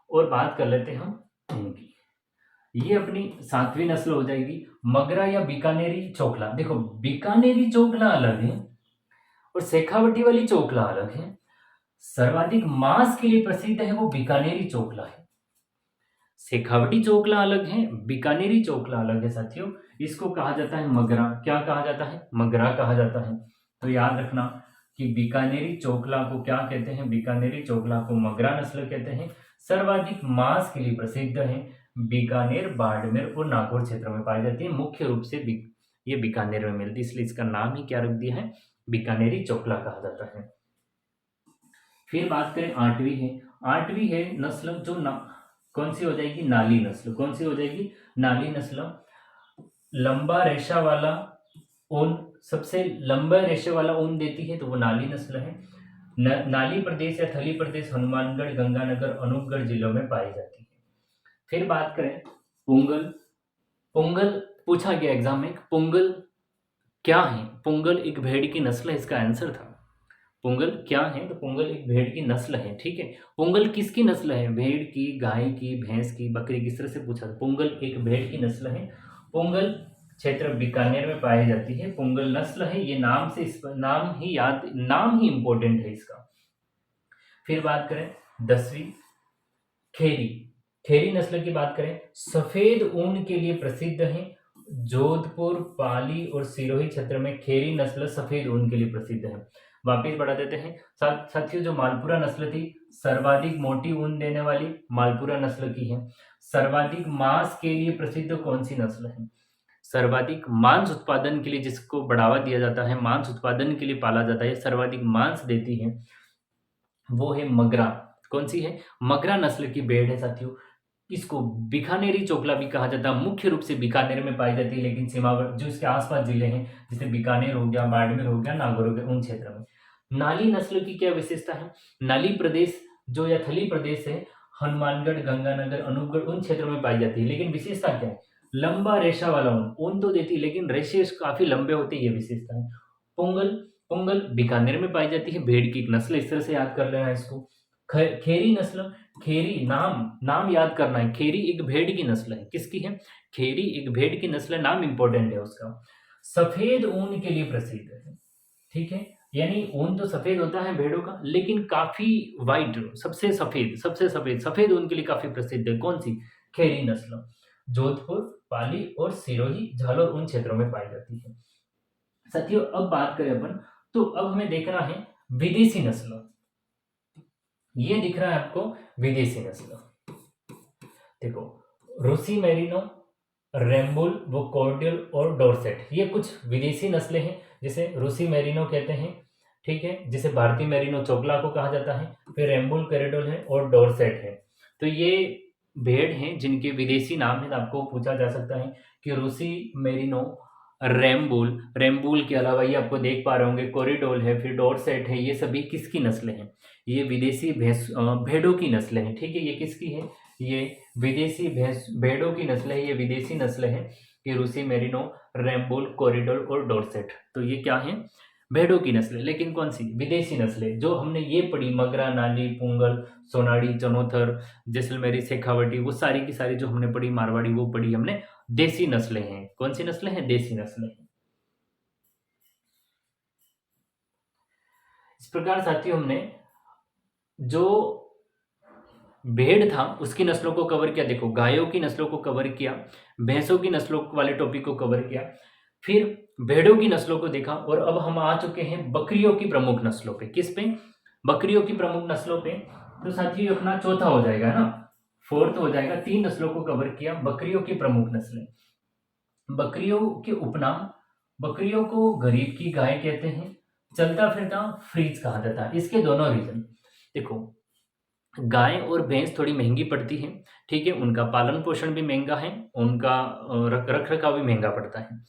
और बात कर लेते हैं हम इनकी। ये अपनी सातवीं नस्ल हो जाएगी मगरा या बीकानेरी चोकला। देखो बीकानेरी चोकला अलग है और शेखावटी वाली चोकला अलग है। सर्वाधिक मांस के लिए प्रसिद्ध है वो बीकानेरी चोकला है। शेखावटी चोकला अलग है, बीकानेरी चोकला अलग है साथियों। इसको कहा जाता है मगरा। क्या कहा जाता है? मगरा कहा जाता है। तो याद रखना कि बीकानेरी चोकला को क्या कहते हैं? बीकानेरी चोकला को मगरा नस्ल कहते हैं। सर्वाधिक मांस के लिए प्रसिद्ध है, बीकानेर, बाड़मेर और नागौर क्षेत्रों में पाई जाती है। मुख्य रूप से ये बीकानेर में मिलती है, इसलिए इसका नाम ही क्या रख दिया है? बीकानेरी चोकला कहा जाता है। फिर बात करें आठवीं है, आठवीं है नस्ल जो कौन सी हो जाएगी? नाली नस्ल। कौन सी हो जाएगी? नाली नस्ल। लंबा रेशा वाला ऊन, सबसे लंबा रेशे वाला ऊन देती है तो वो नाली नस्ल है। नाली प्रदेश या थली प्रदेश हनुमानगढ़, गंगानगर, अनूपगढ़ जिलों में पाई जाती है। फिर बात करें पुंगल। पुंगल पूछा गया एग्जाम में, पुंगल क्या है? पुंगल एक भेड़ की नस्ल है, इसका आंसर था। पुंगल क्या है? तो पुंगल एक भेड़ की नस्ल है, ठीक है। पुंगल किसकी नस्ल है? भेड़ की, गाय की, भैंस की, बकरी की, इस तरह से पूछा था। पुंगल एक भेड़ की नस्ल है। पुंगल क्षेत्र बीकानेर में पाई जाती है। पुंगल नस्ल है, ये नाम से नाम ही इंपॉर्टेंट है इसका। फिर बात करें 10वीं खेरी। खेरी नस्ल की बात करें, सफेद ऊन के लिए प्रसिद्ध है। जोधपुर, पाली और सिरोही क्षेत्र में खेरी नस्ल सफेद ऊन के लिए प्रसिद्ध है। वापिस बढ़ा देते हैं साथियों, जो मालपुरा नस्ल थी सर्वाधिक मोटी ऊन देने वाली मालपुरा नस्ल की है। सर्वाधिक मांस के लिए प्रसिद्ध कौन सी नस्ल है? सर्वाधिक मांस उत्पादन के लिए जिसको बढ़ावा दिया जाता है, मांस उत्पादन के लिए पाला जाता है, सर्वाधिक मांस देती है, वो है मगरा। कौन सी है? मगरा नस्ल की भेड़ है साथियों। इसको बीकानेरी चोकला भी कहा जाता है। मुख्य रूप से बीकानेर में पाई जाती है, लेकिन सीमावर्ती जो इसके आसपास जिले हैं जैसे बीकानेर हो गया, बाड़मेर हो गया, नागौर हो गया, उन क्षेत्र में। नाली नस्ल की क्या विशेषता है? नाली प्रदेश जो या थली प्रदेश है, हनुमानगढ़, गंगानगर, अनूपगढ़, उन क्षेत्रों में पाई जाती है। लेकिन विशेषता क्या है? लंबा रेशा वाला ऊन तो देती है, लेकिन रेशे काफी लंबे होते हैं, ये विशेषता है। पोंगल, पोंगल बीकानेर में पाई जाती है, भेड़ की एक नस्ल, इस तरह से याद कर लेना इसको। खेरी नस्ल, खेरी नाम याद करना है। खेरी एक भेड़ की नस्ल है, किसकी है? खेरी एक भेड़ की नस्ल है, नाम इंपॉर्टेंट है उसका। सफेद ऊन के लिए प्रसिद्ध है, ठीक है। यानी ऊन तो सफेद होता है भेड़ों का, लेकिन काफी वाइट, सबसे सफेद ऊन के लिए काफी प्रसिद्ध है। कौन सी? खेरी नस्ल। जोधपुर, पाली और सिरोही, झालोर उन क्षेत्रों में पाई जाती है। साथियों अब बात करें अपन, तो अब हमें देखना है विदेशी नस्ल। ये दिख रहा है आपको विदेशी नस्ल। देखो रूसी मेरिनो, रेम्बुल, वो कॉर्डियल और डोरसेट, ये कुछ विदेशी नस्लें हैं। जिसे रूसी मेरिनो कहते हैं, ठीक है, जिसे भारतीय मेरिनो चोकला को कहा जाता है। फिर रेम्बुल, कैरेडोल है और डोरसेट है। तो ये भेड़ हैं जिनके विदेशी नाम है। आपको पूछा जा सकता है कि रूसी मेरिनो, रेम्बुल के अलावा ये आपको देख पा रहे होंगे कोरिडोल है, फिर डोरसेट है, ये सभी किसकी नस्लें हैं? ये विदेशी भेड़ों की नस्ल है, ठीक है। ये किसकी है? ये विदेशी भेड़ों की नस्ल है, ये विदेशी नस्ल है। कि रूसी मेरिनो, रैम्बोल, कॉरिडोर और डोरसेट। तो ये क्या है? भेड़ों की नस्लें। लेकिन कौन सी? विदेशी नस्लें। जो हमने ये पढ़ी मगरा, नाली, पुंगल, सोनाड़ी, चनोथर, जैसलमेरी, शेखावटी, वो सारी की सारी जो हमने पढ़ी मारवाड़ी, वो पढ़ी हमने देसी नस्लें हैं। कौन सी नस्लें हैं? देसी नस्लें हैं। इस प्रकार साथियों हमने जो भेड़ था उसकी नस्लों को कवर किया। देखो, गायों की नस्लों को कवर किया, भैंसों की नस्लों वाले टॉपिक को कवर किया, फिर भेड़ों की नस्लों को देखा, और अब हम आ चुके हैं बकरियों की प्रमुख नस्लों पे। किस पे? बकरियों की प्रमुख नस्लों पे। तो साथियों अपना चौथा हो जाएगा ना, फोर्थ हो जाएगा। 3 नस्लों को कवर किया, बकरियों की प्रमुख नस्लें। बकरियों के उपनाम, बकरियों को गरीब की गाय कहते हैं, चलता फिरता फ्रीज कहा जाता है। इसके दोनों रीजन देखो, गाय और भैंस थोड़ी महंगी पड़ती है, ठीक है, उनका पालन पोषण भी महंगा है, उनका रख रखाव भी महंगा पड़ता है।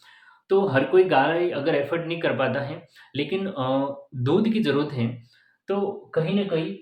तो हर कोई गाय अगर एफर्ट नहीं कर पाता है, लेकिन दूध की जरूरत है, तो कहीं ना कहीं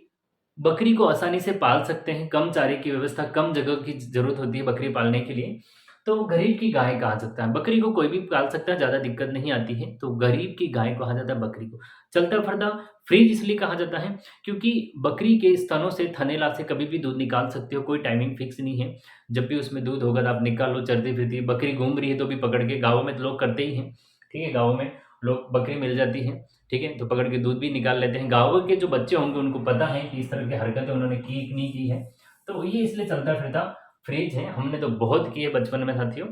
बकरी को आसानी से पाल सकते हैं। कम चारे की व्यवस्था, कम जगह की जरूरत होती है बकरी पालने के लिए, तो गरीब की गाय कहा जाता है। बकरी को कोई भी पाल सकता है, ज़्यादा दिक्कत नहीं आती है, तो गरीब की गाय कहा जाता है बकरी को। चलता फिरता फ्रीज इसलिए कहा जाता है क्योंकि बकरी के स्तनों से, थनैला से कभी भी दूध निकाल सकते हो, कोई टाइमिंग फिक्स नहीं है। जब भी उसमें दूध होगा तो आप निकालो, चलती फिरती बकरी घूम रही है तो भी पकड़ के, गाँव में तो लोग करते ही हैं, ठीक है, गाँव में लोग बकरी मिल जाती है, ठीक है, तो पकड़ के दूध भी निकाल लेते हैं। गाँव के जो बच्चे होंगे उनको पता है कि इस तरह की हरकतें उन्होंने की कि नहीं की है, तो ये इसलिए चलता फिरता फ्रिज है। हमने तो बहुत किए बचपन में साथियों।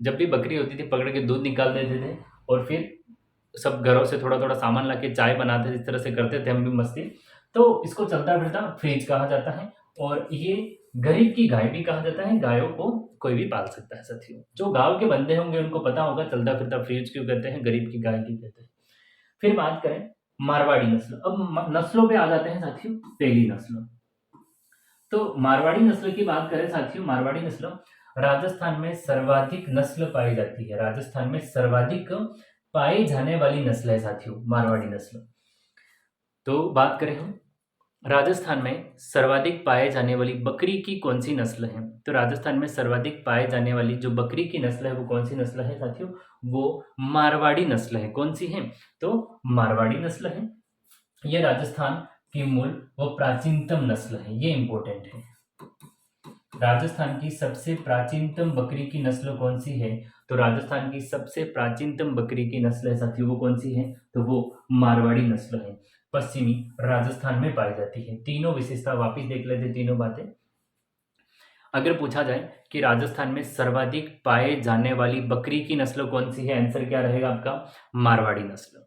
जब भी बकरी होती थी पकड़ के दूध निकाल देते थे, और फिर सब घरों से थोड़ा थोड़ा सामान ला के चाय बनाते थे, इस तरह से करते थे हम भी मस्ती। तो इसको चलता फिरता फ्रिज कहा जाता है, और ये गरीब की गाय भी कहा जाता है। गायों को कोई भी पाल सकता है साथियों। जो गांव के बंदे होंगे उनको पता होगा चलता फिरता फ्रिज क्यों कहते हैं, गरीब की गाय क्यों कहते हैं। फिर बात करें मारवाड़ी नस्ल। अब नस्लों पे आ जाते हैं साथियों। पहली नस्ल, तो मारवाड़ी नस्ल की बात करें साथियों, मारवाड़ी नस्ल राजस्थान में सर्वाधिक नस्ल पाई जाती है। राजस्थान में सर्वाधिक पाई जाने वाली नस्ल है साथियों मारवाड़ी नस्ल। तो बात करें हम राजस्थान में सर्वाधिक पाए जाने वाली बकरी की कौन सी नस्ल है, तो राजस्थान में सर्वाधिक पाए जाने वाली जो बकरी की नस्ल है वो कौन सी नस्ल है साथियों? वो मारवाड़ी नस्ल है। कौन सी है? तो मारवाड़ी नस्ल है। ये राजस्थान की मूल व प्राचीनतम नस्ल है, ये इंपॉर्टेंट है। राजस्थान की सबसे प्राचीनतम बकरी की नस्ल कौन सी है? तो राजस्थान की सबसे प्राचीनतम बकरी की नस्ल है साथियों, वो कौन सी है? तो वो मारवाड़ी नस्ल है, पश्चिमी राजस्थान में पाई जाती है। तीनों विशेषता वापिस देख लेते, तीनों बातें। अगर पूछा जाए कि राजस्थान में सर्वाधिक पाए जाने वाली बकरी की नस्ल कौन सी है, आंसर क्या रहेगा आपका? मारवाड़ी नस्ल।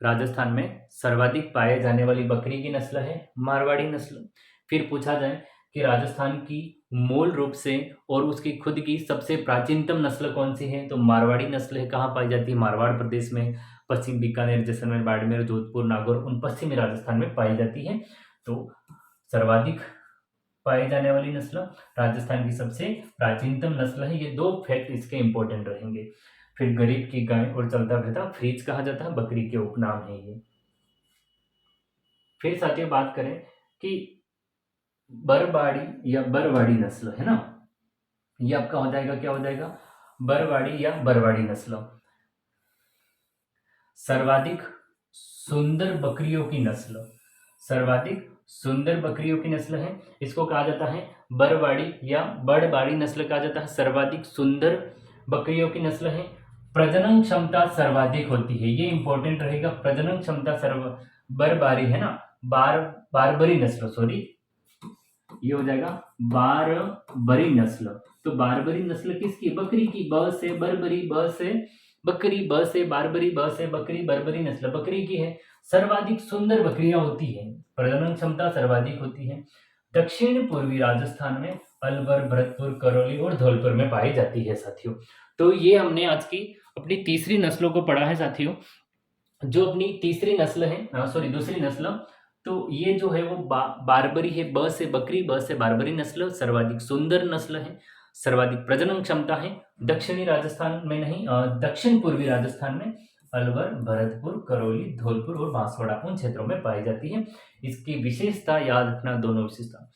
राजस्थान में सर्वाधिक पाए जाने वाली बकरी की नस्ल है मारवाड़ी नस्ल। फिर पूछा जाए कि राजस्थान की मूल रूप से और उसकी खुद की सबसे प्राचीनतम नस्ल कौन सी है, तो मारवाड़ी नस्ल है। कहाँ पाई जाती है? मारवाड़ प्रदेश में, पश्चिम बीकानेर, जैसलमेर, बाड़मेर, जोधपुर, नागौर, उन पश्चिमी राजस्थान में पाई जाती है। तो सर्वाधिक पाई जाने वाली नस्ल राजस्थान की सबसे प्राचीनतम नस्ल है। ये 2 फैक्ट इसके इंपॉर्टेंट रहेंगे। फिर गरीब की गाय और चलता फिरता फ्रीज कहा जाता है, बकरी के उपनाम है ये। फिर साथियों बात करें कि बरबाड़ी या बरवाड़ी नस्ल है ना, ये आपका हो जाएगा, क्या हो जाएगा? बरवाड़ी या बरवाड़ी नस्ल। सर्वाधिक सुंदर बकरियों की नस्ल, सर्वाधिक सुंदर बकरियों की नस्ल है, इसको कहा जाता है बरवाड़ी या बड़बाड़ी नस्ल कहा जाता है। सर्वाधिक सुंदर बकरियों की नस्ल है। प्रजनन क्षमता सर्वाधिक होती है, ये इंपॉर्टेंट रहेगा। प्रजनन क्षमता बरबारी है ना, बारबरी नस्ल, सॉरी, ये हो जाएगा बारबरी नस्ल। तो बारबरी नस्ल किसकी? बकरी की। ब से बरबरी, ब से बकरी, ब से बारबरी, ब से बकरी, बरबरी नस्ल बकरी की है। सर्वाधिक सुंदर बकरियां होती है, प्रजनन क्षमता सर्वाधिक होती है। दक्षिण पूर्वी राजस्थान में अलवर, भरतपुर, करौली और धौलपुर में पाई जाती है साथियों। तो ये हमने आज की अपनी तीसरी नस्लों को पढ़ा है साथियों। जो अपनी तीसरी नस्ल है, सॉरी दूसरी नस्ल, तो ये जो है वो बारबरी है। ब से बकरी, ब से बारबरी नस्ल सर्वाधिक सुंदर नस्ल है, सर्वाधिक प्रजनन क्षमता है। दक्षिणी राजस्थान में नहीं, दक्षिण पूर्वी राजस्थान में अलवर, भरतपुर, करौली, धौलपुर और बांसवाड़ा, उन क्षेत्रों में पाई जाती है। इसकी विशेषता याद रखना, दोनों विशेषता।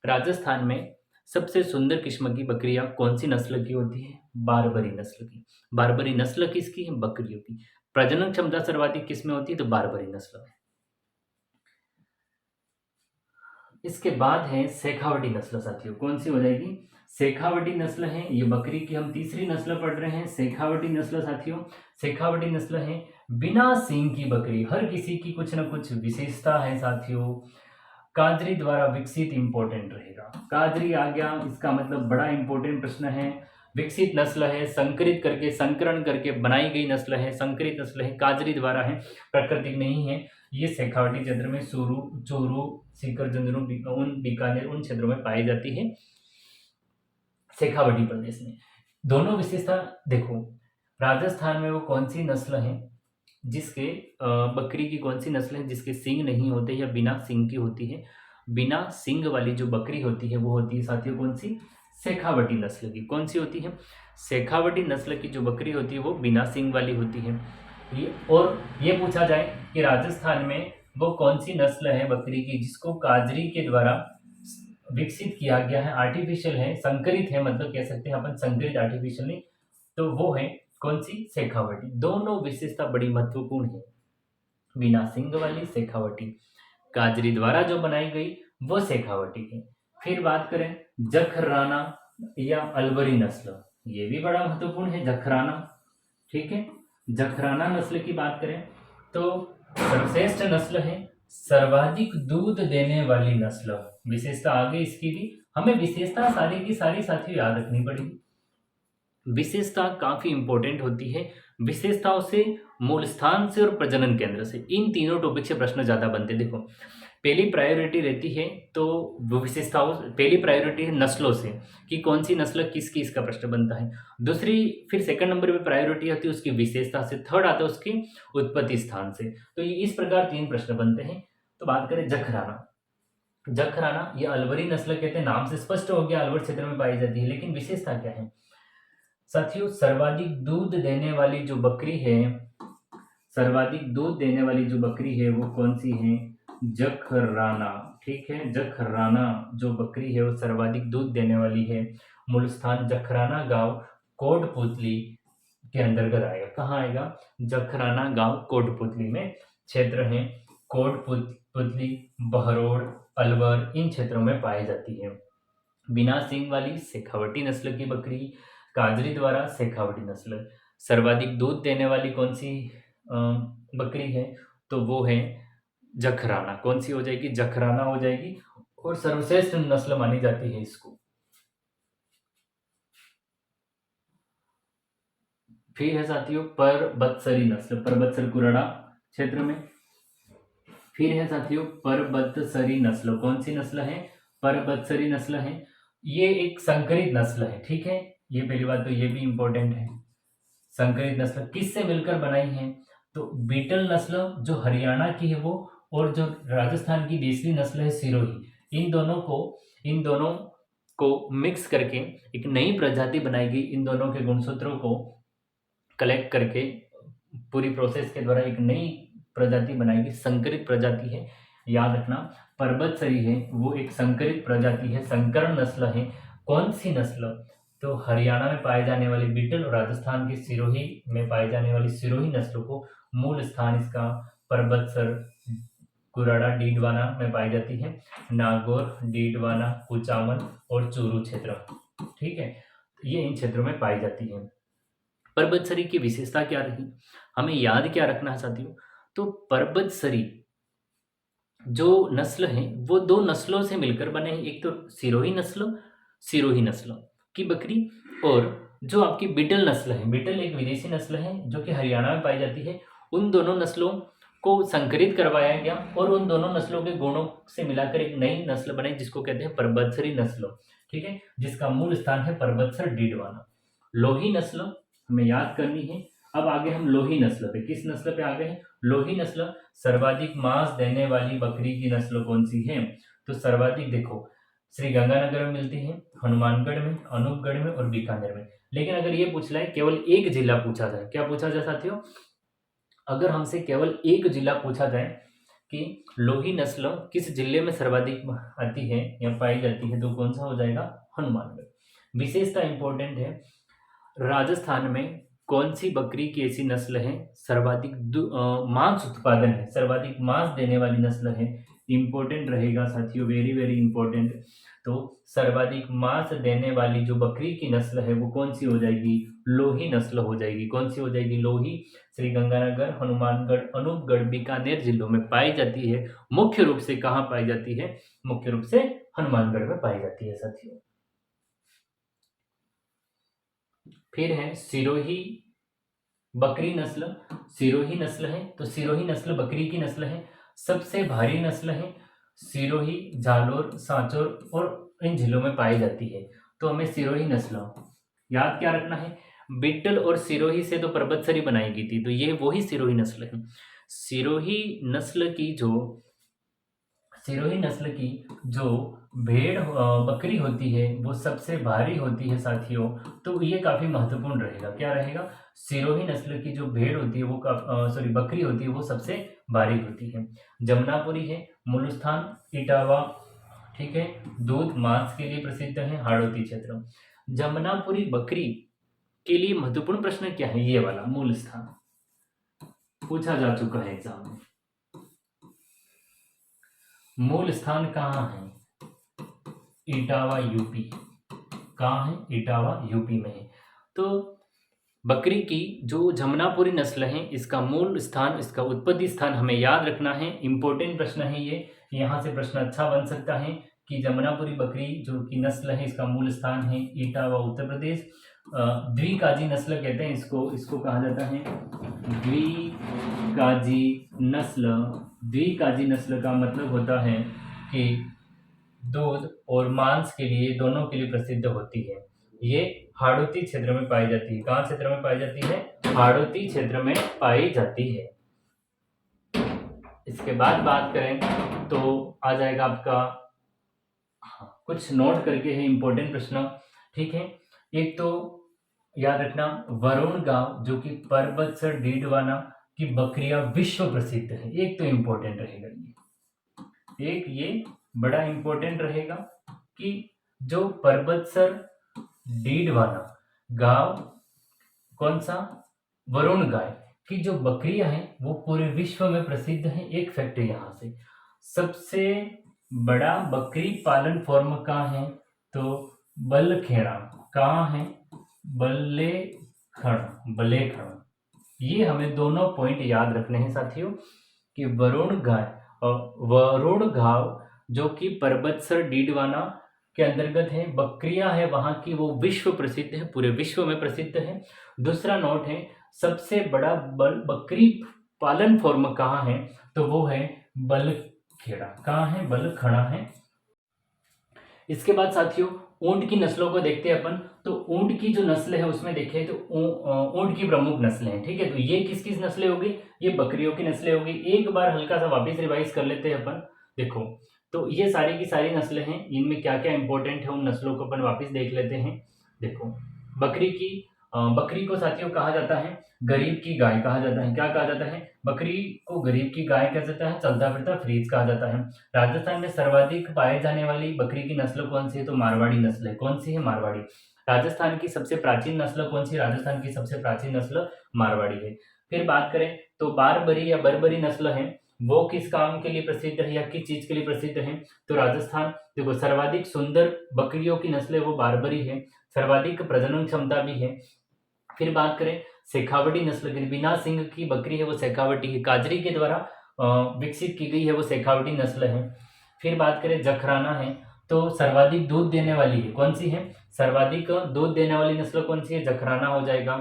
राजस्थान में सबसे सुंदर किस्म की बकरियां कौन सी नस्ल की होती है? बारबरी नस्ल की। बारबरी नस्ल किसकी है? बकरियों की। प्रजनन क्षमता सर्वाधिक किस में होती है? तो बारबरी नस्ल में। इसके बाद है शेखावटी नस्ल साथियों, कौन सी हो जाएगी? शेखावटी नस्ल है, ये बकरी की हम तीसरी नस्ल पढ़ रहे हैं, शेखावटी नस्ल साथियों। शेखावटी नस्ल है बिना सींग की बकरी। हर किसी की कुछ ना कुछ विशेषता है साथियों। काजरी द्वारा विकसित इंपॉर्टेंट रहेगा। काजरी आ गया, इसका मतलब बड़ा इंपॉर्टेंट प्रश्न है। विकसित नस्ल है, संकरित करके संकरण करके बनाई गई नस्ल है, संकरित नस्ल है, काजरी द्वारा है, प्राकृतिक नहीं है। ये शेखावटी क्षेत्र में सूरू, चूरू, सीकर, झुंझुनू, उन बीकानेर, उन क्षेत्रों में पाई जाती है, शेखावटी प्रदेश में। दोनों विशेषता देखो, राजस्थान में वो कौन सी नस्ल है जिसके बकरी की कौन सी नस्ल है जिसके सींग नहीं होते या बिना सींग की होती है? बिना सींग वाली जो बकरी होती है वो होती है साथियों कौन सी? शेखावटी नस्ल की। कौन सी होती है? शेखावटी नस्ल की जो बकरी होती है वो बिना सींग वाली होती है। और ये पूछा जाए कि राजस्थान में वो कौन सी नस्ल है बकरी की जिसको काजरी के द्वारा विकसित किया गया है, आर्टिफिशियल है, संकरित है, मतलब कह सकते हैं अपन संकरित, आर्टिफिशियल नहीं, तो वो है कौन सी? शेखावटी। दोनों विशेषता बड़ी महत्वपूर्ण है। बिना सींग वाली शेखावटी, काजरी द्वारा जो बनाई गई वो शेखावटी है। फिर बात करें जखराना या अलवरी नस्ल, ये भी बड़ा महत्वपूर्ण है, जखराना। ठीक है, जखराना नस्ल की बात करें तो सर्वश्रेष्ठ नस्ल है, सर्वाधिक दूध देने वाली नस्ल। विशेषता आ गई इसकी भी, हमें विशेषता सारी की सारी साथियों याद रखनी पड़ेगी। विशेषता काफी इंपॉर्टेंट होती है। विशेषताओं से, मूल स्थान से और प्रजनन केंद्र से, इन तीनों टॉपिक से प्रश्न ज्यादा बनते हैं। देखो, पहली प्रायोरिटी रहती है तो वो विशेषताओं, पहली प्रायोरिटी है नस्लों से कि कौन सी नस्ल किसकी, इसका प्रश्न बनता है। दूसरी, फिर सेकंड नंबर पे प्रायोरिटी होती है उसकी विशेषता से, थर्ड आता है उसके उत्पत्ति स्थान से। तो ये इस प्रकार तीन प्रश्न बनते हैं। तो बात करें जखराना। जखराना ये अलवरी नस्ल कहते हैं, नाम से स्पष्ट हो गया, अलवर क्षेत्र में पाई जाती है, लेकिन विशेषता क्या है साथियों? सर्वाधिक दूध देने वाली जो बकरी है, सर्वाधिक दूध देने वाली जो बकरी है वो कौन सी है? जखराना। ठीक है, जखराना जो बकरी है वो सर्वाधिक दूध देने वाली है। मूल स्थान जखराना गांव कोटपुतली के अंतर्गत आएगा। कहाँ आएगा? जखराना गांव कोटपुतली में क्षेत्र है। कोटपुतली, बहरोड़, अलवर, इन क्षेत्रों में पाई जाती है। बिना सींग वाली शेखावटी नस्ल की बकरी, काजरी द्वारा शेखावटी नस्ल। सर्वाधिक दूध देने वाली कौन सी बकरी है? तो वो है जखराना। कौन सी हो जाएगी? जखराना हो जाएगी, और सर्वश्रेष्ठ नस्ल मानी जाती है इसको। फिर है साथियों परबत्सरी नस्ल, परबत्सर कुराड़ा क्षेत्र में। फिर है साथियों परबत्सरी नस्ल, कौन सी नस्ल है? परबत्सरी नस्ल है, ये एक संकरित नस्ल है। ठीक है, ये पहली बात तो ये भी इंपॉर्टेंट है। संकरित नस्ल किससे मिलकर बनाई है? तो बीटल नस्ल जो हरियाणा की है वो, और जो राजस्थान की देसी नस्ल है सिरोही, इन दोनों को मिक्स करके एक नई प्रजाति बनाई गई। इन दोनों के गुणसूत्रों को कलेक्ट करके पूरी प्रोसेस के द्वारा एक नई प्रजाति बनाई गई, संकरित प्रजाति है। याद रखना, परबतसरी है वो एक संकरित प्रजाति है, संकरण नस्ल है। कौन सी नस्ल? तो हरियाणा में पाए जाने वाली बीटल और राजस्थान के सिरोही में पाए जाने वाली सिरोही नस्लों को मूल स्थान इसका परबतसर, कुराड़ा, डीडवाना में पाई जाती है। नागौर, डीडवाना, कुचामन और चूरू क्षेत्र, ठीक है, ये इन क्षेत्रों में पाई जाती है। परबतसरी की विशेषता क्या रही, हमें याद क्या रखना है साथियों? तो परबतसरी जो नस्ल है वो दो नस्लों से मिलकर बने हैं। एक तो सिरोही नस्ल की बकरी, और जो आपकी बीटल नस्ल है, बीटल एक विदेशी नस्ल है जो कि हरियाणा में पाई जाती है। उन दोनों नस्लों को संकरित करवाया गया और उन दोनों नस्लों के गुणों से मिलाकर एक नई नस्ल बनाई जिसको कहते हैं परबतसरी नस्ल। ठीक है, जिसका मूल स्थान है परबतसर, डीडवाना। लोही नस्ल हमें याद करनी है। अब आगे हम लोही नस्ल पे, किस नस्ल पे आ गए हैं? लोही नस्ल। सर्वाधिक मांस देने वाली बकरी की नस्ल कौन सी है? तो सर्वाधिक देखो, श्री गंगानगर में मिलती है, हनुमानगढ़ में, अनूपगढ़ में और बीकानेर में। लेकिन अगर ये पूछ लाए, केवल एक जिला पूछा जाए, क्या पूछा जाए साथियों? अगर हमसे केवल एक जिला पूछा जाए कि लोही नस्ल किस जिले में सर्वाधिक आती है या पाई जाती है, तो कौन सा हो जाएगा, हनुमानगढ़। विशेषता इंपॉर्टेंट है, राजस्थान में कौन सी बकरी की ऐसी नस्ल है सर्वाधिक मांस उत्पादन है, सर्वाधिक मांस देने वाली नस्ल है, इंपॉर्टेंट रहेगा साथियों, वेरी वेरी इंपॉर्टेंट। तो सर्वाधिक मांस देने वाली जो बकरी की नस्ल है वो कौन सी हो जाएगी, लोही नस्ल हो जाएगी। कौन सी हो जाएगी, लोही। श्रीगंगानगर, हनुमानगढ़, अनूपगढ़, बीकानेर जिलों में पाई जाती है। मुख्य रूप से कहाँ पाई जाती है, मुख्य रूप से हनुमानगढ़ में पाई जाती है साथियों। फिर है सिरोही बकरी नस्ल, सिरोही नस्ल है, तो सिरोही नस्ल बकरी की नस्ल है, सबसे भारी नस्ल है, सिरोही, जालोर, सांचौर और इन जिलों में पाई जाती है। तो हमें सिरोही नस्ल याद क्या रखना है, बिट्टल और सिरोही से तो पर्वतसरी बनाई गई थी, तो ये वही सिरोही नस्ल है। सिरोही नस्ल की जो सिरोही नस्ल की जो भेड़ बकरी होती है वो सबसे भारी होती है साथियों, तो ये काफी महत्वपूर्ण रहेगा। क्या रहेगा, सिरोही नस्ल की जो भेड़ होती है वो सॉरी बकरी होती है वो सबसे भारी होती है। जमुनापुरी है, मुलुस्थान, इटावा, ठीक है, दूध मांस के लिए प्रसिद्ध है, हाड़ौती क्षेत्र। जमुनापुरी बकरी के लिए महत्वपूर्ण प्रश्न क्या है, ये वाला मूल स्थान पूछा जा चुका है एग्जाम में। मूल स्थान कहाँ है, इटावा यूपी। कहाँ है, इटावा यूपी में है। तो बकरी की जो जमुनापुरी नस्ल है इसका मूल स्थान, इसका उत्पत्ति स्थान हमें याद रखना है। इंपॉर्टेंट प्रश्न है ये, यहाँ से प्रश्न अच्छा बन सकता है कि जमुनापुरी बकरी जो की नस्ल है इसका मूल स्थान है इटावा, उत्तर प्रदेश। द्विकाजी नस्ल कहते हैं इसको, इसको कहा जाता है द्विकाजी नस्ल। द्विकाजी नस्ल का मतलब होता है कि दूध और मांस के लिए, दोनों के लिए प्रसिद्ध होती है। ये हाड़ौती क्षेत्र में पाई जाती है। कहाँ क्षेत्र में पाई जाती है, हाड़ौती क्षेत्र में पाई जाती है। इसके बाद बात करें तो आ जाएगा आपका, कुछ नोट करके है इंपॉर्टेंट प्रश्न, ठीक है। एक तो याद रखना, वरुण गांव जो कि पर्वतसर डीडवाना की बकरियां विश्व प्रसिद्ध है, एक तो इंपॉर्टेंट रहेगा ये, एक ये बड़ा इंपॉर्टेंट रहेगा कि जो पर्वतसर डीडवाना गांव, कौन सा, वरुण गाय की जो बकरियां हैं वो पूरे विश्व में प्रसिद्ध हैं। एक फैक्ट है यहाँ से, सबसे बड़ा बकरी पालन फॉर्म कहाँ है, तो बलखेड़ा। कहाँ है, बलेखड़ा। ये हमें दोनों पॉइंट याद रखने हैं साथियों कि वरुण गाय और वरुण गांव जो कि पर्वतसर डीडवाना के अंतर्गत है, बकरियां है वहां की वो विश्व प्रसिद्ध है, पूरे विश्व में प्रसिद्ध है। दूसरा नोट है, सबसे बड़ा बकरी पालन फॉर्म कहाँ है, तो वो है बलखेड़ा। कहाँ है, बलखड़ा है। इसके बाद साथियों ऊंट की नस्लों को देखते हैं अपन। तो ऊंट की जो नस्ल है उसमें देखें तो ऊंट की प्रमुख नस्लें हैं, ठीक है। तो ये किस किस नस्लें होगी, ये बकरियों की नस्लें होगी। एक बार हल्का सा वापस रिवाइज कर लेते हैं अपन। देखो, तो ये सारी की सारी नस्लें हैं, इनमें क्या क्या इंपॉर्टेंट है उन नस्लों को अपन वापस देख लेते हैं। देखो, बकरी को साथियों कहा जाता है गरीब की गाय कहा जाता है। क्या कहा जाता है, बकरी को गरीब की गाय कहा जाता है, चलता फिरता फ्रीज कहा जाता है। राजस्थान में सर्वाधिक पाए जाने वाली बकरी की नस्ल कौन सी है, तो मारवाड़ी नस्ल है। कौन सी है, मारवाड़ी। राजस्थान की सबसे प्राचीन नस्ल कौन सी, राजस्थान की सबसे प्राचीन नस्ल मारवाड़ी है। फिर बात करें तो बारबरी या बरबरी नस्ल है, वो किस काम के लिए प्रसिद्ध है या किस चीज के लिए प्रसिद्ध है, तो राजस्थान। देखो, सर्वाधिक सुंदर बकरियों की नस्ल है वो बारबरी है, सर्वाधिक प्रजनन क्षमता भी है। फिर बात करें शेखावटी नस्ल की, बिना सिंह की बकरी है वो शेखावटी है, काजरी के द्वारा विकसित की गई है वो शेखावटी नस्ल है। फिर बात करें जखराना है, तो सर्वाधिक दूध देने वाली है, कौन सी है, सर्वाधिक दूध देने वाली नस्ल कौन सी है, जखराना हो जाएगा।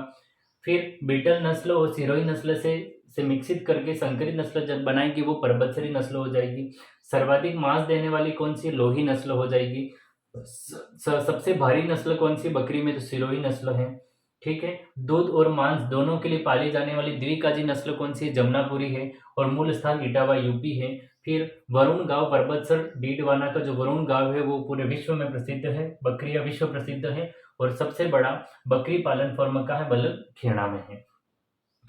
फिर बीटल नस्ल और सिरोही नस्ल से मिक्सित करके संकरित नस्ल जब बनाएगी वो पर्वतसरी नस्ल हो जाएगी। सर्वाधिक मांस देने वाली कौन सी, लोही नस्ल हो जाएगी। सबसे भारी नस्ल कौन सी बकरी में, तो सिरोही नस्ल है, ठीक है। दूध और मांस दोनों के लिए पाली जाने वाली द्विकाजी नस्ल कौन सी है, जमुनापुरी है, और मूल स्थान इटावा यूपी है। फिर वरुण गांव पर्वतसर डीडवाना का जो वरुण गांव है वो पूरे विश्व में प्रसिद्ध है, बकरियां विश्व प्रसिद्ध है, और सबसे बड़ा बकरी पालन फॉर्म का है बलखेड़ा में है।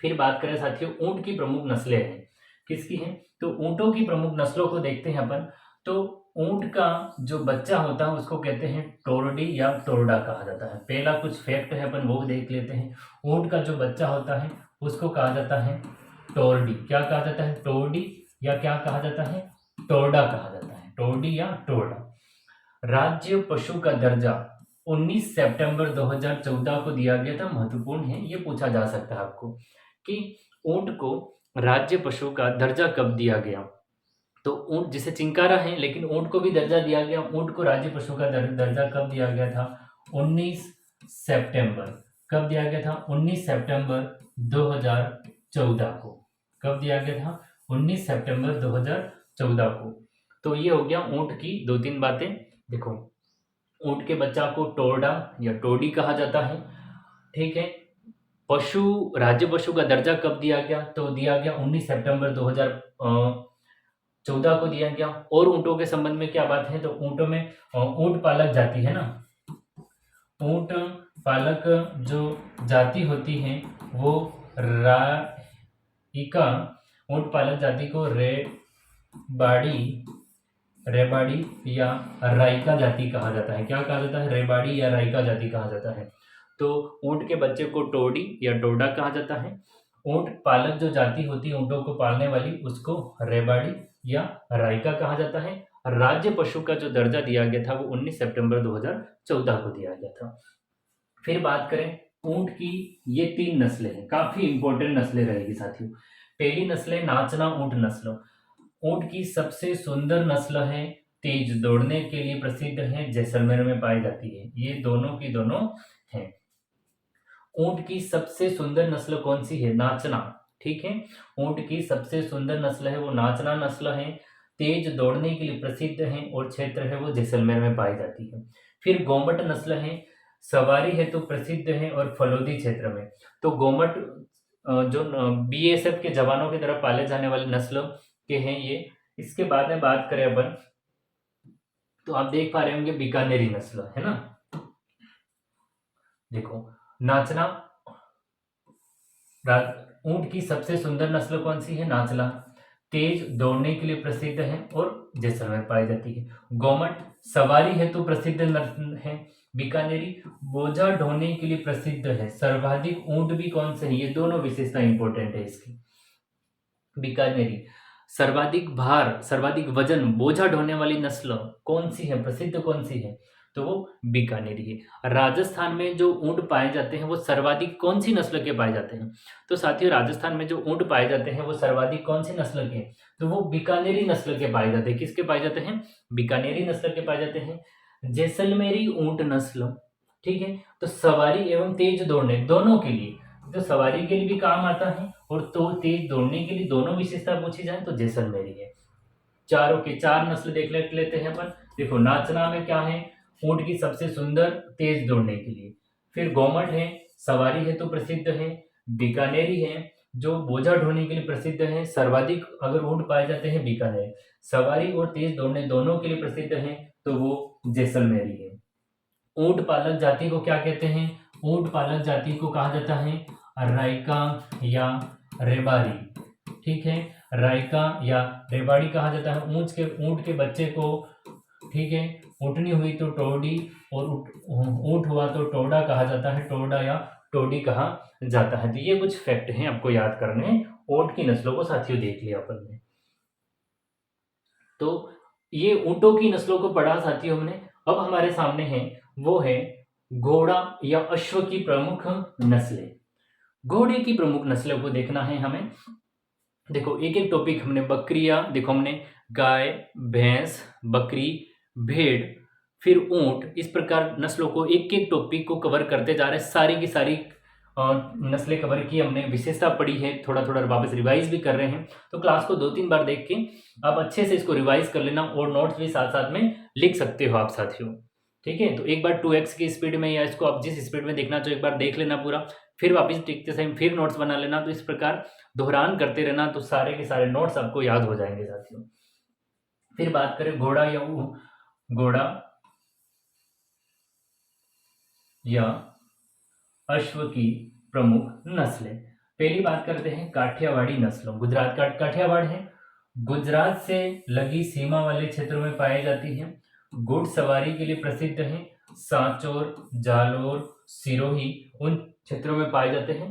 फिर बात करें साथियों ऊंट की प्रमुख नस्लें हैं, किसकी हैं, तो ऊँटों की प्रमुख नस्लों को देखते हैं अपन। तो ऊँट का जो बच्चा होता है उसको कहते हैं टोरडी या टोरडा कहा जाता है। पहला कुछ फैक्ट है अपन वो देख लेते हैं। ऊँट का जो बच्चा होता है उसको कहा जाता है टोरडी। क्या कहा जाता है? टोरडी या क्या कहा जाता है? टोरडा कहा जाता है। टोरडी या टोरडा। राज्य पशु का दर्जा 19 सितंबर 2014 को दिया गया था। महत्वपूर्ण है, ये पूछा जा सकता है आपको कि ऊँट को राज्य पशु का दर्जा कब दिया गया। तो ऊँट जिसे चिंकारा है, लेकिन ऊँट को भी दर्जा दिया गया। ऊँट को राज्य पशु का दर्जा कब दिया गया था? 19 सितंबर। कब दिया गया था? 19 सितंबर 2014 को। कब दिया गया था? 19 सितंबर 2014 को। तो ये हो गया ऊँट की 2-3 बातें। देखो, ऊँट के बच्चा को टोरडा या टोडी कहा जाता है, ठीक है। पशु राज्य पशु का दर्जा कब दिया गया? तो दिया गया 19 सितंबर 2014 को दिया गया। और ऊँटों के संबंध में क्या बात है? तो ऊँटों में ऊँट पालक जाति है ना, ऊँट पालक जो जाति होती है वो राइका, ऊँट पालक जाति को रेबाड़ी या राइका जाति कहा जाता है। क्या कहा जाता है? रेबाड़ी या राइका जाति कहा जाता है। तो ऊँट के बच्चे को टोडी या टोडा कहा जाता है। ऊँट पालक जो जाति होती है ऊँटों को पालने वाली, उसको रेबाड़ी या राइका कहा जाता है। राज्य पशु का जो दर्जा दिया गया था वो 19 सितंबर 2014 को दिया गया था। फिर बात करें ऊँट की, ये 3 नस्लें हैं, काफी इंपॉर्टेंट नस्लें रहेगी साथियों। पहली नस्ल है नाचना ऊँट नस्ल। ऊँट की सबसे सुंदर नस्ल है, तेज दौड़ने के लिए प्रसिद्ध है, जैसलमेर में पाई जाती है। ये दोनों की दोनों हैं। ऊँट की सबसे सुंदर नस्ल कौन सी है? नाचना, ठीक है। ऊँट की सबसे सुंदर नस्ल है वो नाचना नस्ल है, तेज दौड़ने के लिए प्रसिद्ध है और क्षेत्र है वो जैसलमेर में पाई जाती है। फिर गोमट नस्ल है, सवारी है तो प्रसिद्ध है और फलोदी क्षेत्र में। तो गोमट जो बीएसएफ के जवानों की तरफ पाले जाने वाली नस्ल के हैं ये। इसके बाद में बात करें अपन, तो आप देख पा रहे होंगे बीकानेरी नस्ल है ना। देखो, नाचना, ऊँट की सबसे सुंदर नस्ल कौन सी है? नाचना, तेज दौड़ने के लिए प्रसिद्ध है और जैसलमेर पाई जाती है। गोमट, सवारी हेतु प्रसिद्ध नस्ल है। बीकानेरी, बोझा ढोने के लिए प्रसिद्ध है। सर्वाधिक ऊँट भी कौन से हैं? ये दोनों विशेषता इंपॉर्टेंट है इसकी। बीकानेरी, सर्वाधिक भार, सर्वाधिक वजन, बोझा ढोने वाली नस्ल कौन सी है? प्रसिद्ध कौन सी है? तो वो बीकानेरी है। राजस्थान में जो ऊँट पाए जाते हैं वो सर्वाधिक कौन सी नस्ल के पाए जाते हैं? तो साथियों, राजस्थान में जो ऊँट पाए जाते हैं वो सर्वाधिक कौन सी नस्ल के? तो वो बीकानेरी नस्ल के पाए जाते हैं। किसके पाए जाते हैं? बीकानेरी नस्ल के पाए जाते हैं। जैसलमेरी ऊँट नस्ल, ठीक है। तो सवारी एवं तेज दौड़ने दोनों के लिए, तो सवारी के लिए भी काम आता है और तो तेज दौड़ने के लिए दोनों विशेषता पूछी जाए तो जैसलमेरी है। चारों के 4 नस्ल देख लेते हैं अपन। देखो, नाचना में क्या है? ऊँट की सबसे सुंदर, तेज दौड़ने के लिए। फिर गोमट है, सवारी है तो प्रसिद्ध है। बीकानेरी है, जो बोझा ढोने के लिए प्रसिद्ध है। सर्वाधिक अगर ऊँट पाए जाते हैं बीकानेर। सवारी और तेज दौड़ने दोनों के लिए प्रसिद्ध है तो वो जैसलमेरी है। ऊँट पालक जाति को क्या कहते हैं? ऊँट पालक जाति को कहा जाता है राइका या रेबारी, ठीक है। राइका या रेबाड़ी कहा जाता है। ऊँट के बच्चे को, ठीक है, ऊँटनी हुई तो टोडी और ऊँट हुआ तो टोडा कहा जाता है। टोडा या टोडी कहा जाता है। तो ये कुछ फैक्ट हैं आपको याद करने हैं। ऊँट की नस्लों को साथियों देख लिया अपन ने। तो ये ऊँटों की नस्लों को पढ़ा साथियों हमने। अब हमारे सामने है वो है घोड़ा या अश्व की प्रमुख नस्लें। घोड़े की प्रमुख नस्लों को देखना है हमें। देखो, एक एक टॉपिक हमने बकरियां, देखो हमने गाय, भैंस, बकरी, भेड़, फिर ऊंट, इस प्रकार नस्लों को एक एक टॉपिक को कवर करते जा रहे हैं। सारी की सारी नस्लें कवर की हमने, विशेषता पढ़ी है, थोड़ा थोड़ा वापस रिवाइज भी कर रहे हैं। तो क्लास को 2-3 बार देख के आप अच्छे से इसको रिवाइज कर लेना और नोट्स भी साथ साथ में लिख सकते हो आप साथियों, ठीक है। तो एक बार 2x की स्पीड में, या इसको आप जिस स्पीड में देखना चाहो एक बार देख लेना पूरा, फिर वापस देखते समय फिर नोट्स बना लेना। तो इस प्रकार दोहरान करते रहना, तो सारे के सारे नोट्स आपको याद हो जाएंगे साथियों। फिर बात करें घोड़ा या अश्व की प्रमुख नस्लें। पहली बात करते हैं काठियावाड़ी नस्लों। गुजरात का काठियावाड़ है, गुजरात से लगी सीमा वाले क्षेत्रों में पाई जाती है। घुड़सवारी के लिए प्रसिद्ध है। सांचौर, जालोर, सिरोही उन क्षेत्रों में पाए जाते हैं।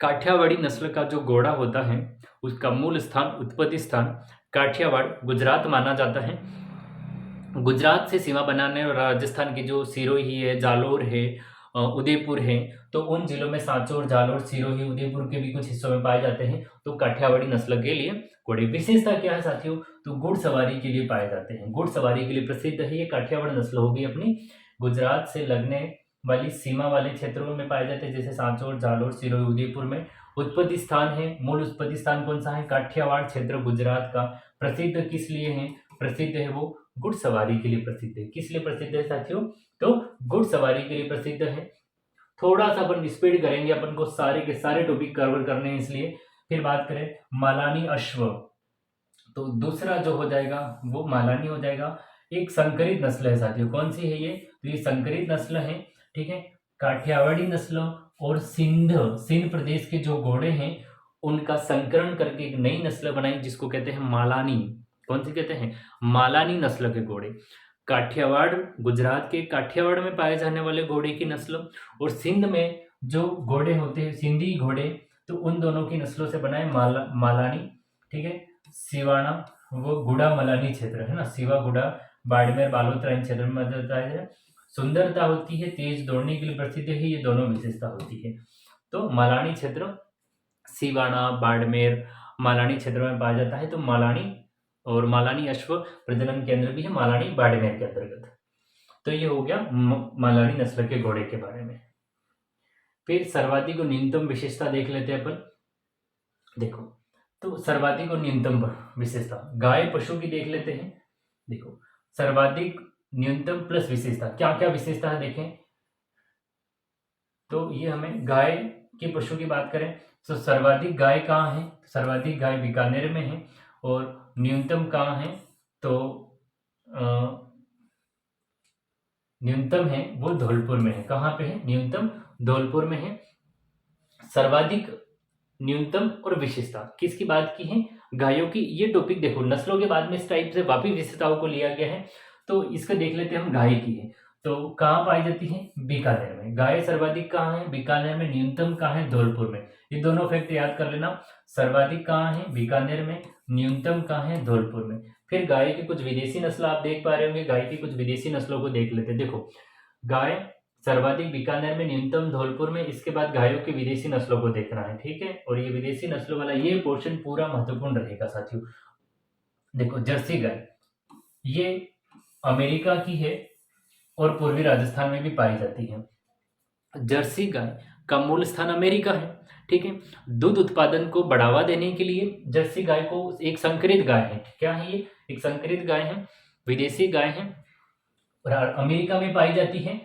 काठियावाड़ी नस्ल का जो घोड़ा होता है उसका मूल स्थान, उत्पत्ति स्थान काठियावाड़, गुजरात माना जाता है। गुजरात से सीमा बनाने और राजस्थान की जो सिरोही है, जालोर है, उदयपुर है, तो उन जिलों में सांचौर, जालोर, सिरोही, उदयपुर के भी कुछ हिस्सों में पाए जाते हैं। तो काठियावाड़ी नस्ल के लिए घोड़े, विशेषता क्या है साथियों, तो घुड़सवारी के लिए पाए जाते हैं। घुड़सवारी के लिए प्रसिद्ध है। ये काठियावाड़ नस्ल होगी अपनी। गुजरात से लगने वाली सीमा वाले क्षेत्रों में पाए जाते हैं, जैसे सांचौर, जालोर, सिरोही, उदयपुर में। उत्पत्ति स्थान है, मूल उत्पत्ति स्थान कौन सा है, काठियावाड़ क्षेत्र गुजरात का। प्रसिद्ध किस लिए है, प्रसिद्ध है वो घुड़सवारी के लिए प्रसिद्ध है। किस लिए प्रसिद्ध है साथियों, तो घुड़सवारी के लिए प्रसिद्ध है। थोड़ा सा अपन स्पीड करेंगे, अपन को सारे के सारे टॉपिक कवर करने हैं, इसलिए फिर बात करें मालानी अश्व, तो दूसरा जो हो जाएगा वो मालानी हो जाएगा। एक संकरित नस्ल है साथियों। कौन सी है ये, तो ये संकरित नस्ल है, ठीक है। काठियावाड़ी नस्ल और सिंध प्रदेश के जो घोड़े हैं उनका संकरण करके एक नई नस्ल बनाई जिसको कहते हैं मालानी। कौन सी कहते हैं, मालानी नस्ल के घोड़े। काठियावाड़, गुजरात के काठियावाड़ में पाए जाने वाले घोड़े की नस्ल, और सिंध में जो घोड़े होते हैं सिंधी घोड़े, तो उन दोनों की नस्लों से बनाए मालानी, ठीक है। सिवाना वो गुड़ा मलानी क्षेत्र है ना, सिवा गुड़ा बाड़मेर बालोतरा इन क्षेत्र में जाता है। सुंदरता होती है, तेज दौड़ने के लिए प्रसिद्ध है, ये दोनों विशेषता होती है। तो मालानी क्षेत्र सिवाना, बाड़मेर, मालानी क्षेत्र में पाया जाता है। तो मालानी और मालानी अश्व प्रजनन केंद्र भी है मालानी बाड़मेर के अंतर्गत। तो ये हो गया मालानी नस्ल के घोड़े के बारे में। फिर सर्वाधिक और न्यूनतम विशेषता देख लेते हैं अपन। देखो, तो सर्वाधिक और न्यूनतम विशेषता गाय पशु की देख लेते हैं। देखो, सर्वाधिक, न्यूनतम प्लस विशेषता, क्या क्या विशेषता है देखें। तो ये हमें गाय के पशु की बात करें तो सर्वाधिक गाय कहाँ है, सर्वाधिक गाय बीकानेर में है। और न्यूनतम कहाँ है, तो न्यूनतम है वो धौलपुर में है। कहाँ पे है, न्यूनतम धौलपुर में है। सर्वाधिक, न्यूनतम और विशेषता किसकी बात की है, गायों की। ये टॉपिक देखो नस्लों के बाद में इस टाइप से वापिस विशेषताओं को लिया गया है। तो इसको देख लेते हैं हम, गाय की है तो कहाँ पाई जाती है, बीकानेर में। गाय सर्वाधिक कहाँ है, बीकानेर में। न्यूनतम कहाँ है, धौलपुर में। ये दोनों फैक्ट याद कर लेना, सर्वाधिक कहाँ है, बीकानेर में, न्यूनतम कहाँ है, धौलपुर में। फिर गाय की कुछ विदेशी नस्ल आप देख पा रहे होंगे, गाय की कुछ विदेशी नस्लों को देख लेते हैं। देखो, गाय सर्वाधिक बीकानेर में, न्यूनतम धौलपुर में। इसके बाद गायों की विदेशी नस्लों को देखना है, ठीक है। और ये विदेशी नस्लों वाला ये पोर्शन पूरा महत्वपूर्ण रहेगा साथियों। देखो, जर्सी गाय ये अमेरिका की है और पूर्वी राजस्थान में भी पाई जाती है। जर्सी गाय का मूल स्थान अमेरिका है, ठीक है। दूध उत्पादन को बढ़ावा देने के लिए जर्सी गाय को एक संकरित गाय है। क्या है ये, एक संकरित गाय है, विदेशी गाय है और अमेरिका में पाई जाती है,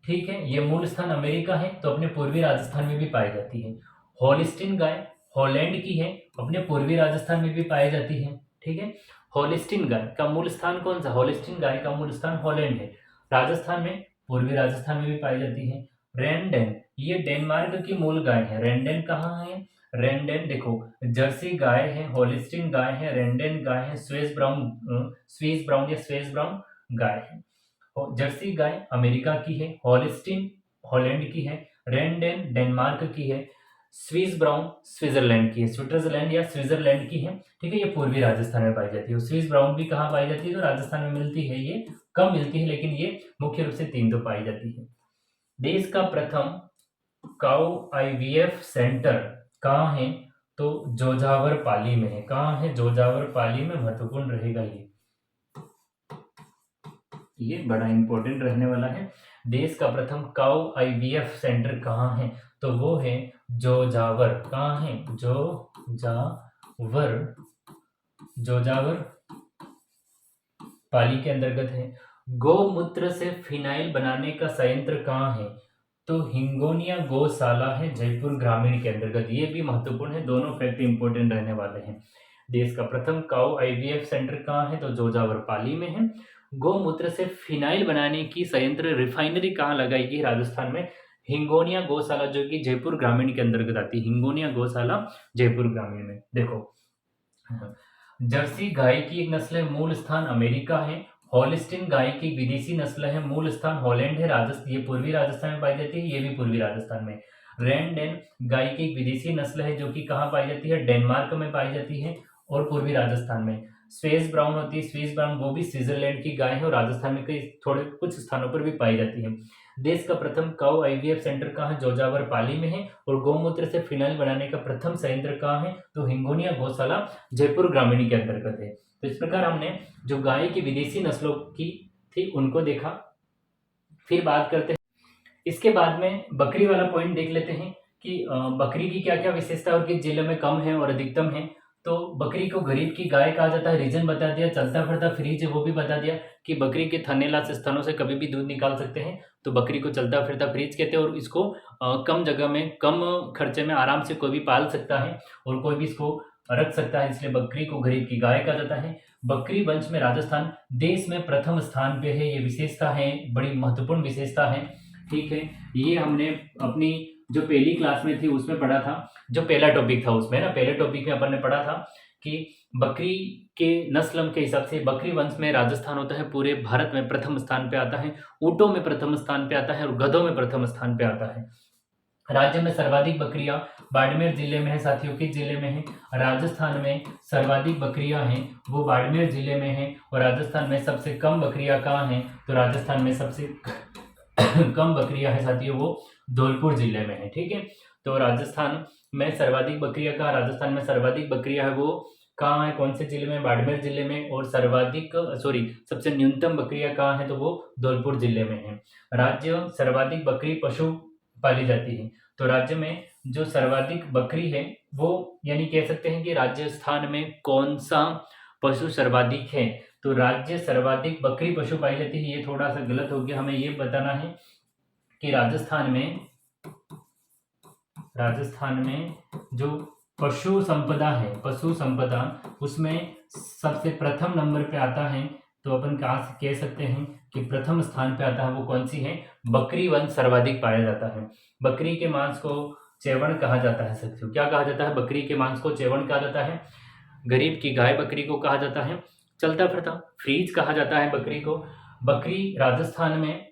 ठीक है। ये मूल स्थान अमेरिका है, तो अपने पूर्वी राजस्थान में भी पाई जाती है। होलिस्टीन गाय हॉलैंड की है, अपने पूर्वी राजस्थान में भी पाई जाती है, ठीक है। होलिस्टीन गाय का मूल स्थान कौन सा, होलिस्टीन गाय का मूल स्थान हॉलैंड है, राजस्थान में, पूर्वी राजस्थान में भी पाई जाती है। रेनडेन ये डेनमार्क की मूल गाय है। रेनडेन कहाँ है, रेनडेन देखो, जर्सी गाय है, होलिस्टीन गाय है, रेनडेन गाय है, स्विस ब्राउन या स्विस ब्राउन गाय है। जर्सी गाय अमेरिका की है, हॉलिस्टीन हॉलैंड की है, रेनडेन डेनमार्क की है, स्विस ब्राउन स्विट्जरलैंड की है, स्विट्जरलैंड या स्विट्जरलैंड की है, ठीक है। ये पूर्वी राजस्थान में पाई जाती है। स्विस ब्राउन भी कहाँ पाई जाती है, तो राजस्थान में मिलती है, ये कम मिलती है, लेकिन ये मुख्य रूप से 3 तो पाई जाती है। देश का प्रथम काउ आईवीएफ सेंटर कहाँ है, तो जोजावर पाली में है। कहाँ है, जोजावर पाली में, महत्वपूर्ण रहेगा ये बड़ा इंपॉर्टेंट रहने वाला है। देश का प्रथम काउ आईवीएफ सेंटर कहाँ है, तो वो है जोजावर। कहाँ है, जोजावर पाली के अंतर्गत है। गौमूत्र से फिनाइल बनाने का संयंत्र कहाँ है, तो हिंगोनिया गौशाला है, जयपुर ग्रामीण के अंतर्गत। ये भी महत्वपूर्ण है, दोनों फैक्ट इंपॉर्टेंट रहने वाले हैं। देश का प्रथम काउ आईवीएफ सेंटर कहाँ है, तो जोजावर पाली में है। गौमूत्र से फिनाइल बनाने की संयंत्र रिफाइनरी कहाँ लगाएगी, राजस्थान में, हिंगोनिया गौशाला, जो कि जयपुर ग्रामीण के अंतर्गत आती है। हिंगोनिया गौशाला जयपुर ग्रामीण में। देखो, जर्सी गाय की एक नस्ल है, मूल स्थान अमेरिका है। हॉलिस्टीन गाय की विदेशी नस्ल है, मूल स्थान हॉलैंड है। राजस्थान, ये पूर्वी राजस्थान में पाई जाती है, ये भी पूर्वी राजस्थान में। रैनडेन गाय की एक विदेशी नस्ल है जो कि कहाँ पाई जाती है, डेनमार्क में पाई जाती है और पूर्वी राजस्थान में। स्विस ब्राउन होती है, स्विस ब्राउन वो भी स्विट्जरलैंड की गाय है और राजस्थान में कई थोड़े कुछ स्थानों पर भी पाई जाती है। देश का प्रथम काउ आईवीएफ सेंटर कहाँ है, जोजावर पाली में है। और गौमूत्र से फिनाइल बनाने का प्रथम संयंत्र कहाँ है, तो हिंगोनिया गौशाला जयपुर ग्रामीणी के अंतर्गत है। तो इस प्रकार हमने जो गाय की विदेशी नस्लों की थी उनको देखा। फिर बात करते हैं, इसके बाद में बकरी वाला पॉइंट देख लेते हैं कि बकरी की क्या क्या विशेषता और किस जिले में कम है और अधिकतम है। तो बकरी को गरीब की गाय कहा जाता है, रीजन बता दिया। चलता फिरता फ्रिज है वो भी बता दिया कि बकरी के थनेला से स्तनों से कभी भी दूध निकाल सकते हैं, तो बकरी को चलता फिरता फ्रिज कहते हैं। और इसको कम जगह में कम खर्चे में आराम से कोई भी पाल सकता है और कोई भी इसको रख सकता है, इसलिए बकरी को गरीब की गाय कहा जाता है। बकरी वंश में राजस्थान देश में प्रथम स्थान पे है, ये विशेषता है, बड़ी महत्वपूर्ण विशेषता है। ठीक है, ये हमने अपनी जो पहली क्लास में थी उसमें पढ़ा था, जो पहला टॉपिक था उसमें ना, पहले टॉपिक में अपन ने पढ़ा था कि बकरी के नस्ल के हिसाब से बकरी वंश में राजस्थान होता है पूरे भारत में प्रथम स्थान पे आता है, ऊँटों में प्रथम स्थान पे आता है और गधों में प्रथम स्थान पे आता है। राज्य में सर्वाधिक बकरियां बाड़मेर जिले में है साथियों, किस जिले में है, राजस्थान में सर्वाधिक बकरियां हैं वो बाड़मेर जिले में है। और राजस्थान में सबसे कम बकरियां कहाँ हैं, तो राजस्थान में सबसे कम बकरियां हैं साथियों वो धौलपुर जिले में है। ठीक है, तो राजस्थान में सर्वाधिक बकरियां कहाँ, राजस्थान में सर्वाधिक बकरियां है वो कहाँ है, कौन से जिले में, बाड़मेर जिले में। और सबसे न्यूनतम बकरियां कहाँ है, तो वो धौलपुर जिले में है। राज्य सर्वाधिक बकरी पशु पाली जाती है, तो राज्य में जो सर्वाधिक बकरी है वो, यानी कह सकते हैं कि राजस्थान में कौन सा पशु सर्वाधिक है, तो राज्य सर्वाधिक बकरी पशु पाई जाती है, ये थोड़ा सा गलत हो गया। हमें ये बताना है कि राजस्थान में जो पशु संपदा उसमें सबसे प्रथम नंबर पे आता है, तो अपन कहाँ से कह सकते हैं कि प्रथम स्थान पे आता है, वो कौन सी है, बकरी वंश सर्वाधिक पाया जाता है। बकरी के मांस को चेवण कहा जाता है साथियों, क्या कहा जाता है, बकरी के मांस को चेवण कहा जाता है। गरीब की गाय बकरी को कहा जाता है चलता फिरता फ्रीज कहा जाता है बकरी को। बकरी राजस्थान में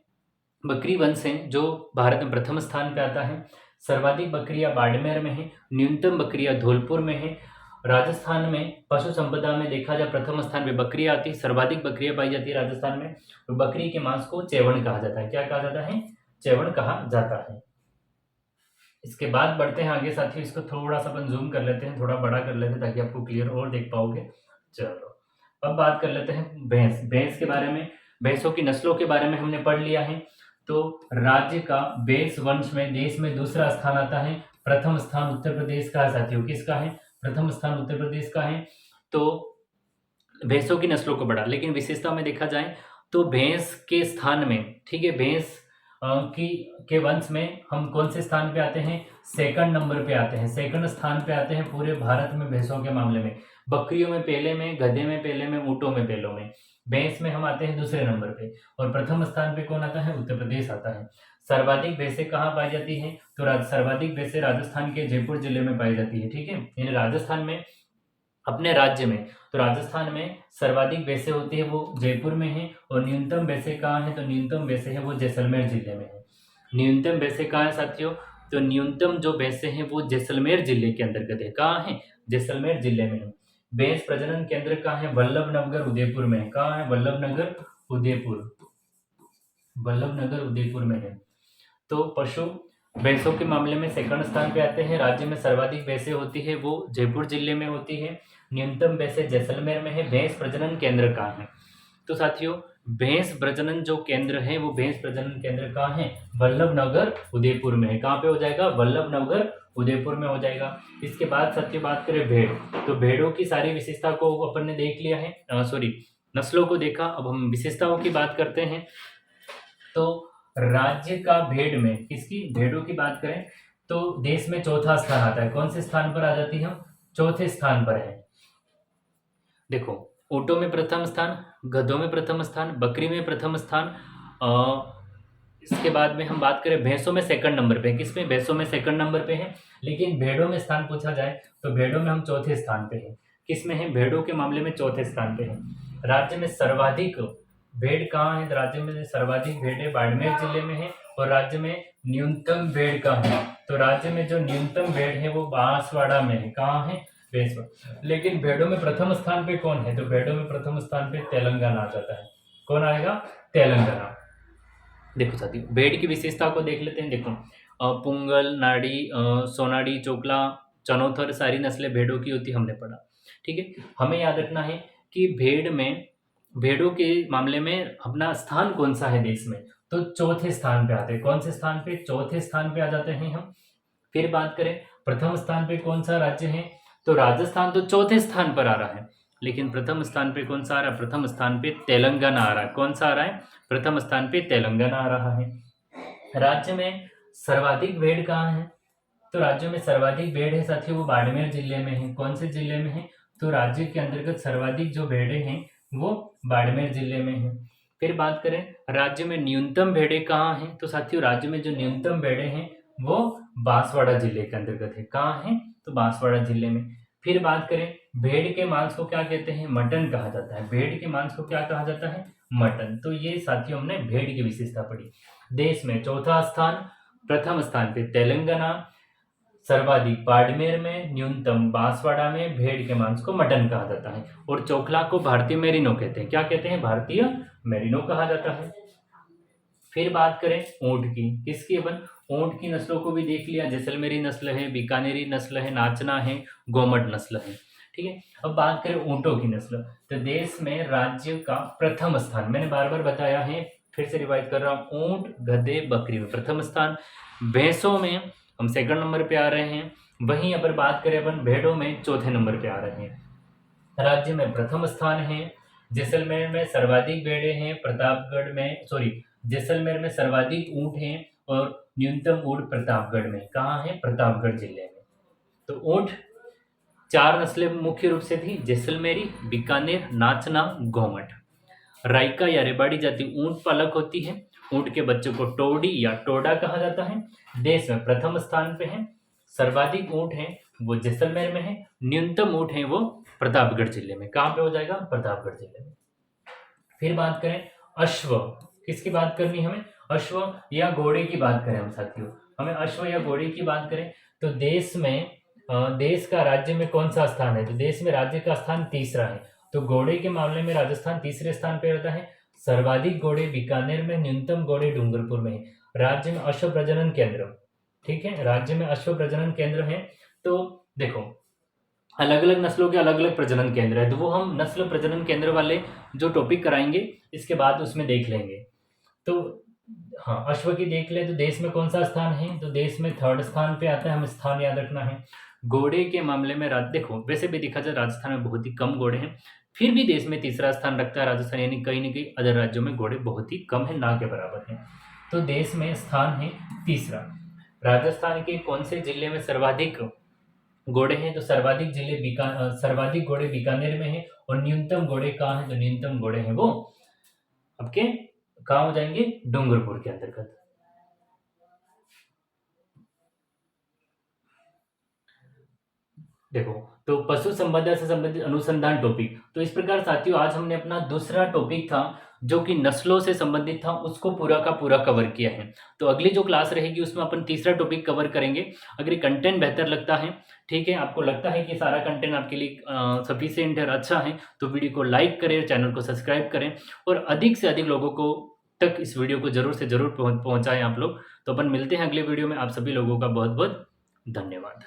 बकरी वंश है जो भारत में प्रथम स्थान पे आता है। सर्वाधिक बकरियां बाड़मेर में है, न्यूनतम बकरियां धौलपुर में है। राजस्थान में पशु संपदा में देखा जाए प्रथम स्थान पे बकरियां आती है, सर्वाधिक बकरियां पाई जाती है राजस्थान में। और बकरी के मांस को चेवण कहा जाता है, क्या कहा जाता है, चेवण कहा जाता है। इसके बाद बढ़ते हैं आगे साथियों, इसको थोड़ा सा अपन जूम कर लेते हैं, थोड़ा बड़ा कर लेते हैं ताकि आपको क्लियर और देख पाओगे। चलो अब बात कर लेते हैं भैंस के बारे में। भैंसों की नस्लों के बारे में हमने पढ़ लिया है। तो राज्य का भैंस वंश में देश में दूसरा स्थान आता है, प्रथम स्थान उत्तर प्रदेश का है साथियों, किसका है, प्रथम स्थान उत्तर प्रदेश का है। तो भैंसों की नस्लों को बढ़ा, लेकिन विशेषता में देखा जाए तो भैंस के स्थान में, ठीक है, भैंस की के वंश में हम कौन से स्थान पे आते हैं, सेकंड नंबर पे आते हैं, सेकंड स्थान पे आते हैं पूरे भारत में भैंसों के मामले में। बकरियों में पहले में, गधे में पहले में, ऊँटों में पहलों में, भैंस में हम आते हैं दूसरे नंबर पे। और प्रथम स्थान पे कौन आता है, उत्तर प्रदेश आता है। सर्वाधिक भैंसें कहाँ पाई जाती है, तो सर्वाधिक भैंसें राजस्थान के जयपुर जिले में पाई जाती है। ठीक है, यानी राजस्थान में, अपने राज्य में, तो राजस्थान में सर्वाधिक भैंसें होती है वो जयपुर में है। और न्यूनतम भैंसें कहाँ है, तो न्यूनतम भैंसें है वो जैसलमेर जिले में है। न्यूनतम भैंसें कहाँ है साथियों, तो न्यूनतम जो भैंसें हैं वो जैसलमेर जिले के अंतर्गत है, कहाँ है, जैसलमेर जिले में है। भैंस प्रजनन केंद्र कहाँ है, वल्लभनगर उदयपुर में है, कहाँ है, वल्लभनगर उदयपुर में है। तो पशु भैंसों के मामले में सेकंड स्थान पे आते हैं। राज्य में सर्वाधिक भैंसें होती है वो जयपुर जिले में होती है, न्यूनतम भैंसें जैसलमेर में है। भैंस प्रजनन केंद्र कहाँ है, तो साथियों भैंस प्रजनन जो केंद्र है वो भैंस प्रजनन केंद्र कहाँ है, वल्लभनगर उदयपुर में है। कहाँ पे हो जाएगा, वल्लभनगर उदयपुर में हो जाएगा। इसके बाद साथियों बात करें भेड़, तो भेड़ों की सारी विशेषता को अपन ने देख लिया है, नस्लों को देखा। अब हम विशेषताओं की बात करते हैं। तो राज्य का भेड़ में, किसकी, भेड़ों की बात करें तो देश में चौथा स्थान आता है। कौन से स्थान पर आ जाती है, चौथे स्थान पर है। देखो ऊँटों में प्रथम स्थान, गधों में प्रथम स्थान, बकरी में प्रथम स्थान। इसके बाद में हम बात करें भैंसों में सेकंड नंबर पे, किसमें, भैंसों में सेकंड नंबर पे है। लेकिन भेड़ों में स्थान पूछा जाए तो भेड़ों में हम चौथे स्थान पे हैं। किस में है? भेड़ों के मामले में चौथे स्थान पे है। राज्य में सर्वाधिक भेड़ कहाँ है? राज्य में सर्वाधिक भेड़ें बाड़मेर जिले में है। और राज्य में न्यूनतम भेड़ कहाँ है? तो राज्य में जो न्यूनतम भेड़ है वो बांसवाड़ा में है। कहाँ है? बांसवाड़ा। लेकिन भेड़ों में प्रथम स्थान पे कौन है? तो भेड़ों में प्रथम स्थान पे तेलंगाना आ जाता है। कौन आएगा? तेलंगाना। देखो साथियों, भेड़ की विशेषता को देख लेते हैं। देखो पुंगल, नाड़ी, सोनाड़ी, चोकला, चनौथर सारी नस्लें भेड़ों की होती, हमने पढ़ा। ठीक है, हमें याद रखना है कि भेड़ों के मामले में अपना स्थान कौन सा है देश में? तो चौथे स्थान पे आते हैं। कौन से स्थान पे? चौथे स्थान पे आ जाते हैं हम। फिर बात करें प्रथम स्थान पे कौन सा राज्य है? तो राजस्थान तो चौथे स्थान पर आ रहा है, लेकिन प्रथम स्थान पे कौन सा आ रहा है? प्रथम स्थान पे तेलंगाना आ रहा है। कौन सा आ रहा है? प्रथम स्थान पे तेलंगाना आ रहा है। राज्य में सर्वाधिक भेड़ कहाँ है? तो राज्य में सर्वाधिक भेड़ है साथियों वो बाड़मेर जिले में है। कौन से जिले में है? तो राज्य के अंतर्गत सर्वाधिक जो भेड़ें हैं वो बाड़मेर जिले में है। फिर बात करें राज्य में न्यूनतम भेड़ें कहाँ हैं? तो साथियों राज्य में जो न्यूनतम भेड़ें हैं वो बांसवाड़ा जिले के अंतर्गत है। कहाँ है? तो बांसवाड़ा जिले में। फिर बात करें भेड़ के मांस को क्या कहते हैं? मटन कहा जाता है। भेड़ के मांस को क्या कहा जाता है? मटन। तो ये साथियों हमने भेड़ की विशेषता पढ़ी। देश में चौथा स्थान, प्रथम स्थान पे तेलंगाना, सर्वाधिक बाड़मेर में, न्यूनतम बांसवाड़ा में, भेड़ के मांस को मटन कहा जाता है। और चोखला को भारतीय मेरिनो कहते हैं। क्या कहते हैं? भारतीय मेरिनो कहा जाता है। फिर बात करें ऊंट की, किसकी? अपन ऊंट की नस्लों को भी देख लिया। जैसलमेरी नस्ल है, बीकानेरी नस्ल है, नाचना है, गोमट नस्ल है। ठीक है, अब बात करें ऊंटों की नस्ल। तो देश में राज्य का प्रथम स्थान, मैंने बार बार बताया है, फिर से रिवाइज कर रहा हूँ, ऊंट, गधे, बकरी में प्रथम स्थान। भैंसों में हम सेकंड नंबर पे आ रहे हैं। वहीं अगर बात करें अपन भेड़ों में चौथे नंबर पे आ रहे हैं। राज्य में प्रथम स्थान है। जैसलमेर में सर्वाधिक भेड़ें हैं, प्रतापगढ़ में जैसलमेर में सर्वाधिक ऊंट हैं और न्यूनतम ऊंट प्रतापगढ़ में। कहाँ है? प्रतापगढ़ जिले में। तो ऊंट चार नस्लें मुख्य रूप से थी, जैसलमेरी, बीकानेर, नाचना, गोमट। राइका या रेबाड़ी जाति ऊंट पालक होती है। ऊंट के बच्चों को टोडी या टोडा कहा जाता है। देश में प्रथम स्थान पे है। सर्वाधिक ऊंट हैं वो जैसलमेर में है। न्यूनतम ऊंट हैं वो प्रतापगढ़ जिले में। कहाँ पे हो जाएगा? प्रतापगढ़ जिले में। फिर बात करें अश्व, किसकी बात करनी है हमें? अश्व या घोड़े की बात करें हम साथियों, हमें अश्व या घोड़े की बात करें तो देश का राज्य में कौन सा स्थान है? तो देश में राज्य का स्थान तीसरा है। तो घोड़े के मामले में राजस्थान तीसरे स्थान पे रहता है। सर्वाधिक घोड़े बीकानेर में, न्यूनतम घोड़े डूंगरपुर में है। राज्य में अश्व प्रजनन केंद्र, ठीक है, राज्य में अश्व प्रजनन केंद्र है। तो देखो अलग अलग नस्लों के अलग अलग प्रजनन केंद्र है, तो वो हम नस्ल प्रजनन केंद्र वाले जो टॉपिक कराएंगे इसके बाद उसमें देख लेंगे। तो हाँ, अश्व की देख ले तो देश में कौन सा स्थान है? तो देश में थर्ड स्थान पे आता है, हमें स्थान याद रखना है। घोड़े के मामले में देखो वैसे भी देखा जाए राजस्थान में बहुत ही कम घोड़े हैं, फिर भी देश में तीसरा स्थान रखता है राजस्थान, यानी कहीं ना कहीं अदर राज्यों में घोड़े बहुत ही कम है, ना के बराबर हैं। तो देश में स्थान है तीसरा। राजस्थान के कौन से जिले में सर्वाधिक घोड़े हैं? तो सर्वाधिक घोड़े बीकानेर में है। और न्यूनतम घोड़े कहाँ हैं? तो न्यूनतम घोड़े हैं वो आपके कहाँ हो जाएंगे? डूंगरपुर के अंतर्गत। देखो तो पशु संपदा से संबंधित अनुसंधान टॉपिक, तो इस प्रकार साथियों आज हमने अपना दूसरा टॉपिक था जो कि नस्लों से संबंधित था उसको पूरा का पूरा कवर किया है। तो अगली जो क्लास रहेगी उसमें अपन तीसरा टॉपिक कवर करेंगे। अगर ये कंटेंट बेहतर लगता है, ठीक है, आपको लगता है कि सारा कंटेंट आपके लिए सफिशिएंट है, अच्छा है, तो वीडियो को लाइक करें, चैनल को सब्सक्राइब करें और अधिक से अधिक लोगों को तक इस वीडियो को जरूर से जरूर पहुंचाएं आप लोग। तो अपन मिलते हैं अगले वीडियो में। आप सभी लोगों का बहुत बहुत धन्यवाद।